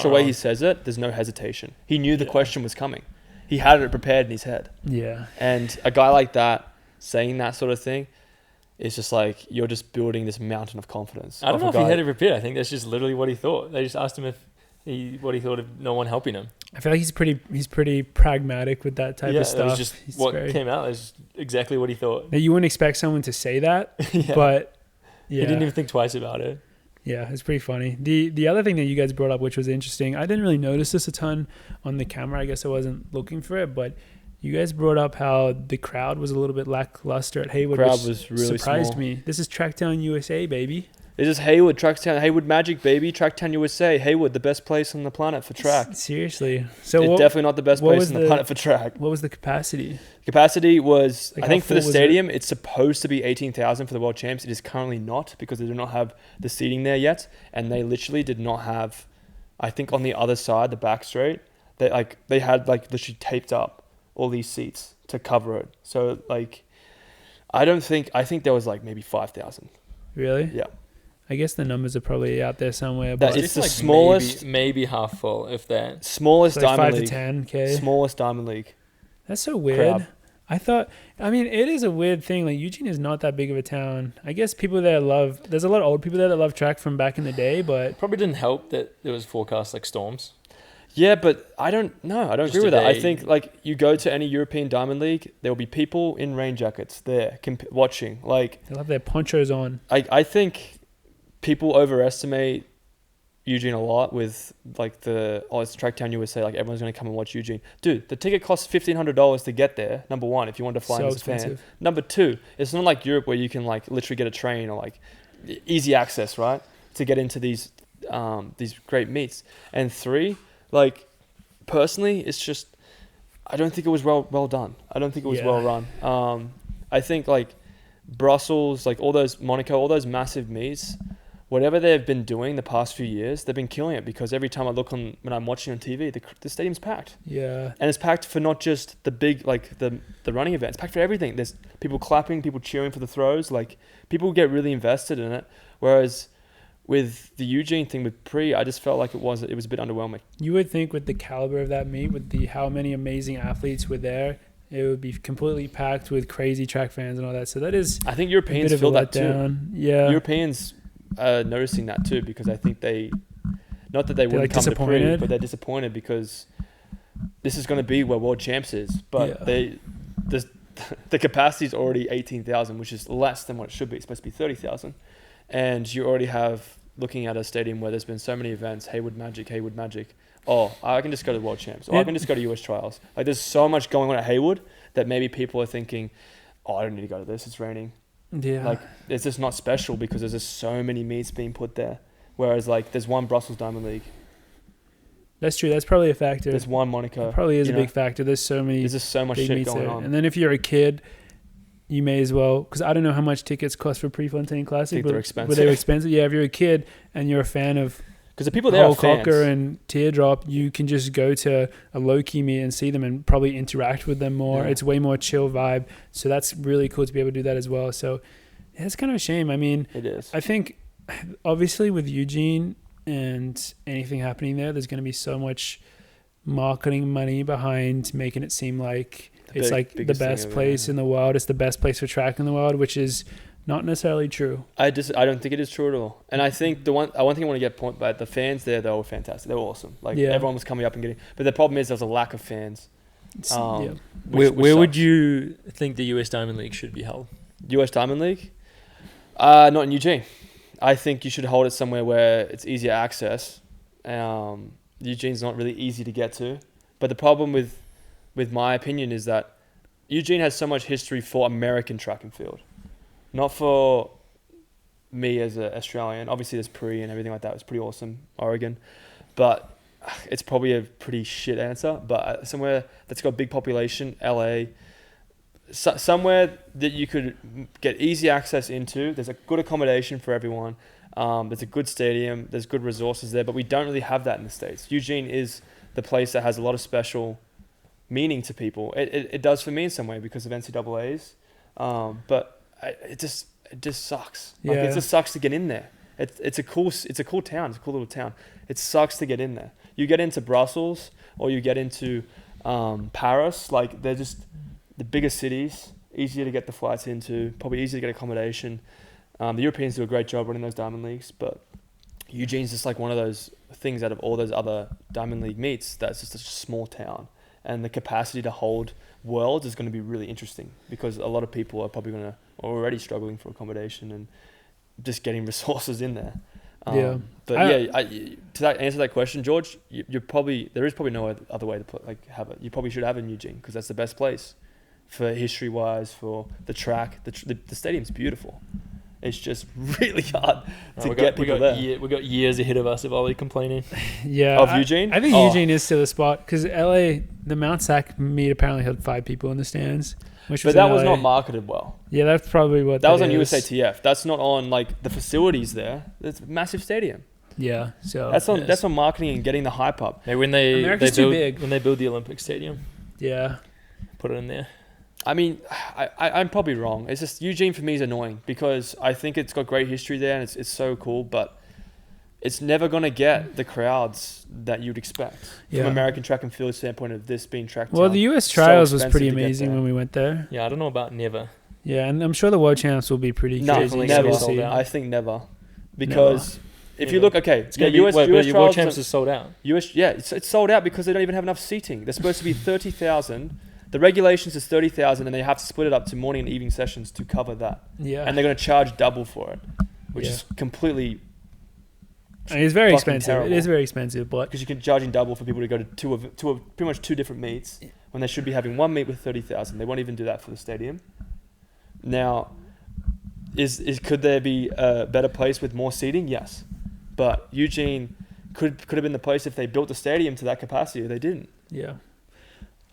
Speaker 3: the way he says it, there's no hesitation. He knew the question was coming. He had it prepared in his head.
Speaker 2: Yeah.
Speaker 3: And a guy like that saying that sort of thing is just like you're just building this mountain of confidence.
Speaker 1: I don't know if he had it prepared. I think that's just literally what he thought. They just asked him if what he thought of no one helping him.
Speaker 2: I feel like he's pretty pragmatic with that type of stuff.
Speaker 1: It was just what came out. It was exactly what he thought.
Speaker 2: Now, you wouldn't expect someone to say that, but yeah.
Speaker 1: He didn't even think twice about it.
Speaker 2: Yeah, it's pretty funny. The other thing that you guys brought up, which was interesting, I didn't really notice this a ton on the camera. I guess I wasn't looking for it, but you guys brought up how the crowd was a little bit lackluster at Hayward,
Speaker 3: Crowd
Speaker 2: which
Speaker 3: was really
Speaker 2: surprised
Speaker 3: small.
Speaker 2: me. This is Tracktown, USA, baby.
Speaker 3: This is Hayward, Tracktown, Hayward Magic, baby. Tracktown, USA. Hayward, the best place on the planet for track.
Speaker 2: Seriously. So
Speaker 3: It's definitely not the best place
Speaker 2: was
Speaker 3: on the planet for track.
Speaker 2: What was the capacity?
Speaker 3: Capacity was,
Speaker 2: Like,
Speaker 3: I
Speaker 2: how
Speaker 3: think for the
Speaker 2: full was it?
Speaker 3: stadium, it's supposed to be 18,000 for the World Champs. It is currently not because they do not have the seating there yet. And they literally did not have, I think on the other side, the back straight, they had literally taped up all these seats to cover it. So I think there was maybe 5,000.
Speaker 2: Really?
Speaker 3: Yeah.
Speaker 2: I guess the numbers are probably out there somewhere.
Speaker 3: That
Speaker 2: But
Speaker 3: it's the
Speaker 1: like
Speaker 3: smallest-
Speaker 1: maybe half full, if that.
Speaker 3: Smallest
Speaker 2: it's like
Speaker 3: Diamond
Speaker 2: 5
Speaker 3: League.
Speaker 2: to 10K.
Speaker 3: Smallest Diamond League.
Speaker 2: That's so weird.
Speaker 3: Crowd.
Speaker 2: I mean, it is a weird thing. Like, Eugene is not that big of a town. I guess people there there's a lot of old people there that love track from back in the day, but
Speaker 1: Probably didn't help that there was forecast like storms.
Speaker 3: Yeah, but I don't
Speaker 1: Just
Speaker 3: agree with that. I
Speaker 1: today-
Speaker 3: think you go to any European Diamond League, there will be people in rain jackets there watching.
Speaker 2: they'll have their ponchos on.
Speaker 3: I think people overestimate Eugene a lot with it's Tracktown USA, everyone's going to come and watch Eugene. Dude, the ticket costs $1,500 to get there. Number one, if you want to fly
Speaker 2: So
Speaker 3: in as a fan.
Speaker 2: expensive.
Speaker 3: Number two, it's not like Europe where you can literally get a train or easy access, right, to get into these great meets. And three, personally, it's just I don't think it was well done. I don't think it was
Speaker 2: Yeah.
Speaker 3: well run. I think Brussels, all those Monaco, all those massive meets, whatever they've been doing the past few years, they've been killing it because every time I look when I'm watching on TV, the stadium's packed.
Speaker 2: Yeah.
Speaker 3: And it's packed for not just the big, the running events. It's packed for everything. There's people clapping, people cheering for the throws. People get really invested in it. Whereas with the Eugene thing with Pre, I just felt like it was a bit underwhelming.
Speaker 2: You would think with the caliber of that meet, with how many amazing athletes were there, it would be completely packed with crazy track fans and all that. So that is
Speaker 3: I think
Speaker 2: a
Speaker 3: Europeans
Speaker 2: bit of a
Speaker 3: feel that too.
Speaker 2: letdown. Yeah.
Speaker 3: Europeans are noticing that too because I think not that they wouldn't come to Pre,
Speaker 2: disappointed?
Speaker 3: but they're disappointed because this is going to be where World Champs is. But the capacity is already 18,000, which is less than what it should be. It's supposed to be 30,000. And you already have, looking at a stadium where there's been so many events, Hayward Magic. Oh, I can just go to World Champs. Or I can just go to US Trials. There's so much going on at Hayward that maybe people are thinking, oh, I don't need to go to this. It's raining.
Speaker 2: Yeah.
Speaker 3: It's just not special because there's just so many meets being put there. Whereas, there's one Brussels Diamond League.
Speaker 2: That's true. That's probably a factor.
Speaker 3: There's one Monaco.
Speaker 2: It probably is
Speaker 3: you
Speaker 2: a
Speaker 3: know?
Speaker 2: big factor. There's so many
Speaker 3: There's just so much
Speaker 2: big
Speaker 3: shit
Speaker 2: meets
Speaker 3: going
Speaker 2: there.
Speaker 3: on.
Speaker 2: And then if you're a kid, you may as well, because I don't know how much tickets cost for Prefontaine Classic.
Speaker 3: I think
Speaker 2: but
Speaker 3: they're expensive.
Speaker 2: But they're expensive. Yeah, if you're a kid and you're a fan of
Speaker 3: Because the people there are
Speaker 2: Whole
Speaker 3: fans.
Speaker 2: Cocker and Teardrop, you can just go to a low-key meet and see them and probably interact with them more.
Speaker 3: Yeah.
Speaker 2: It's way more chill vibe. So that's really cool to be able to do that as well. So yeah, it's kind of a shame. I mean,
Speaker 3: It is.
Speaker 2: I think obviously with Eugene and anything happening there's going to be so much marketing money behind making it seem like it's the
Speaker 3: biggest thing
Speaker 2: best
Speaker 3: ever,
Speaker 2: place
Speaker 3: yeah.
Speaker 2: in the world. It's the best place for track in the world, which is not necessarily true.
Speaker 3: I don't think it is true at all. And I think one thing I want to get point by the fans there, they were fantastic. They were awesome.
Speaker 2: Yeah.
Speaker 3: Everyone was coming up and getting. But the problem is there was a lack of fans.
Speaker 2: It's-
Speaker 3: Yeah.
Speaker 1: Where would
Speaker 3: sucks.
Speaker 1: you think the US Diamond League should be held?
Speaker 3: US Diamond League? Not in Eugene. I think you should hold it somewhere where it's easier access. Eugene's not really easy to get to. But the problem with my opinion is that Eugene has so much history for American track and field. Not for me as an Australian. Obviously there's Pre and everything like that. It was pretty awesome, Oregon. But it's probably a pretty shit answer. But somewhere that's got a big population, LA, somewhere that you could get easy access into. There's a good accommodation for everyone. There's a good stadium. There's good resources there. But we don't really have that in the States. Eugene is the place that has a lot of special meaning to people. It does for me in some way because of NCAAs. But it just sucks.
Speaker 2: Yeah.
Speaker 3: It just sucks to get in there. It's a cool town. It's a cool little town. It sucks to get in there. You get into Brussels or you get into Paris. They're just the bigger cities. Easier to get the flights into. Probably easier to get accommodation. The Europeans do a great job running those diamond leagues, but Eugene's just like one of those things out of all those other Diamond League meets that's just a small town, and the capacity to hold worlds is going to be really interesting because a lot of people are probably already struggling for accommodation and just getting resources in there. To answer that question, George, there is probably no other way to have it. You probably should have it in Eugene because that's the best place for history wise, for the track. The stadium's beautiful. It's just really hard to get people there.
Speaker 1: We got years ahead of us of Olli complaining.
Speaker 2: Yeah,
Speaker 3: Eugene.
Speaker 2: I think Eugene is still a spot because LA, the Mount Sac meet apparently had 5 people in the stands.
Speaker 3: But that was not marketed well.
Speaker 2: Yeah, that's probably what
Speaker 3: that was on USATF. That's not on like the facilities there. It's a massive stadium.
Speaker 2: Yeah, so
Speaker 3: that's on marketing and getting the hype up.
Speaker 1: Maybe when they
Speaker 2: too big.
Speaker 1: When they build the Olympic Stadium,
Speaker 2: yeah,
Speaker 1: put it in there.
Speaker 3: I mean, I'm probably wrong. It's just Eugene for me is annoying because I think it's got great history there and it's so cool, but it's never going to get the crowds that you'd expect from American track and field standpoint of this being track town.
Speaker 2: Well, the US Trials was pretty amazing when we went there.
Speaker 1: Yeah, I don't know about never.
Speaker 2: Yeah, and I'm sure the World Champs will be pretty crazy.
Speaker 3: Never. I think never. Because if you look,
Speaker 1: US World Champs is sold out.
Speaker 3: It's sold out because they don't even have enough seating. They're supposed to be 30,000. The regulations is 30,000 and they have to split it up to morning and evening sessions to cover that.
Speaker 2: Yeah.
Speaker 3: And they're going to charge double for it, which is completely...
Speaker 2: It's very expensive.
Speaker 3: Terrible.
Speaker 2: It is very expensive, but...
Speaker 3: Because you can charge in double for people to go to pretty much 2 different meets when they should be having one meet with 30,000. They won't even do that for the stadium. Now, could there be a better place with more seating? Yes. But Eugene could have been the place if they built the stadium to that capacity. They didn't.
Speaker 2: Yeah.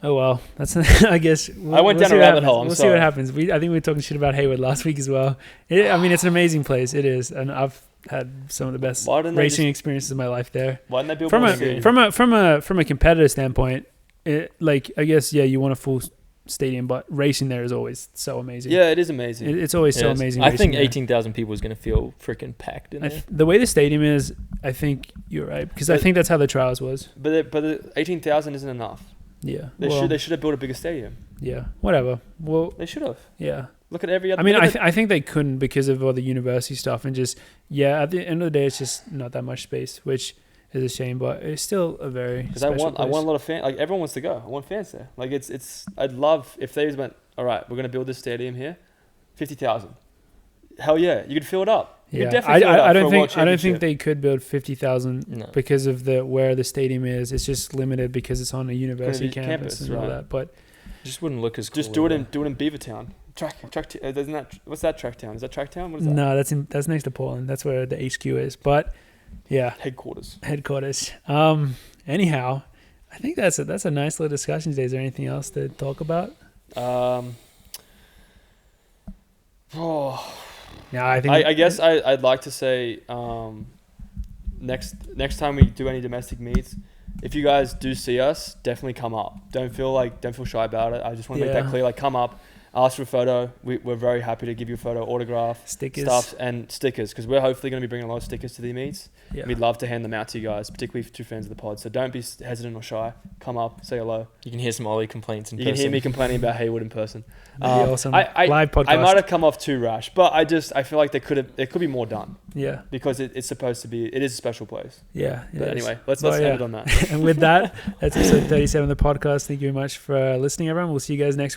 Speaker 2: Oh, well. That's, I guess...
Speaker 3: I went down a rabbit hole.
Speaker 2: We'll see what happens. I think we were talking shit about Hayward last week as well. It's an amazing place. It is. And I've had some of the best racing experiences of my life there.
Speaker 3: Why didn't they build
Speaker 2: from a competitor standpoint, I guess, you want a full stadium, but racing there is always so amazing.
Speaker 3: Yeah, it is amazing.
Speaker 2: It's always so amazing.
Speaker 1: I think 18,000 people is going to feel freaking packed in there.
Speaker 2: The way the stadium is, I think you're right because I think that's how the trials was.
Speaker 3: But the 18,000 isn't enough.
Speaker 2: Yeah,
Speaker 3: they should have built a bigger stadium.
Speaker 2: Yeah, whatever. Well,
Speaker 3: they should have.
Speaker 2: Yeah.
Speaker 3: Look at every other...
Speaker 2: I mean, I think they couldn't because of all the university stuff and just at the end of the day, it's just not that much space, which is a shame, but it's still a very special place.
Speaker 3: I want a lot of fans. Like everyone wants to go. I want fans there. Like I'd love if they went, all right, we're going to build this stadium here, 50,000. Hell yeah, you could fill it up.
Speaker 2: Yeah, I don't think they could build 50,000 because of where the stadium is. It's just limited because it's on a university campus and all that. But
Speaker 1: it just wouldn't look as cool.
Speaker 3: Just do it in Beavertown. What's that track town? Is that track town? What is that?
Speaker 2: No, that's next to Portland. That's where the HQ is. But yeah,
Speaker 3: headquarters.
Speaker 2: Anyhow, I think that's a nice little discussion today. Is there anything else to talk about? Yeah,
Speaker 3: I guess I'd like to say next time we do any domestic meets, if you guys do see us, definitely come up. Don't feel shy about it. I just want to make that clear. Like, come up, ask for a photo. We're very happy to give you a photo, autograph,
Speaker 2: stickers,
Speaker 3: stuff, and stickers because we're hopefully going to be bringing a lot of stickers to the meets.
Speaker 2: Yeah.
Speaker 3: We'd love to hand them out to you guys, particularly to fans of the pod. So don't be hesitant or shy. Come up, say hello.
Speaker 1: You can hear some Olli complaints in person.
Speaker 3: You can hear me complaining about Haywood in person.
Speaker 2: Awesome. Live podcast.
Speaker 3: I might have come off too rash, but I feel like there could be more done.
Speaker 2: Yeah. Because
Speaker 3: it is a special place.
Speaker 2: Yeah.
Speaker 3: But anyway, let's end it on that.
Speaker 2: And with that, that's episode 37 of the podcast. Thank you very much for listening, everyone. We'll see you guys next week.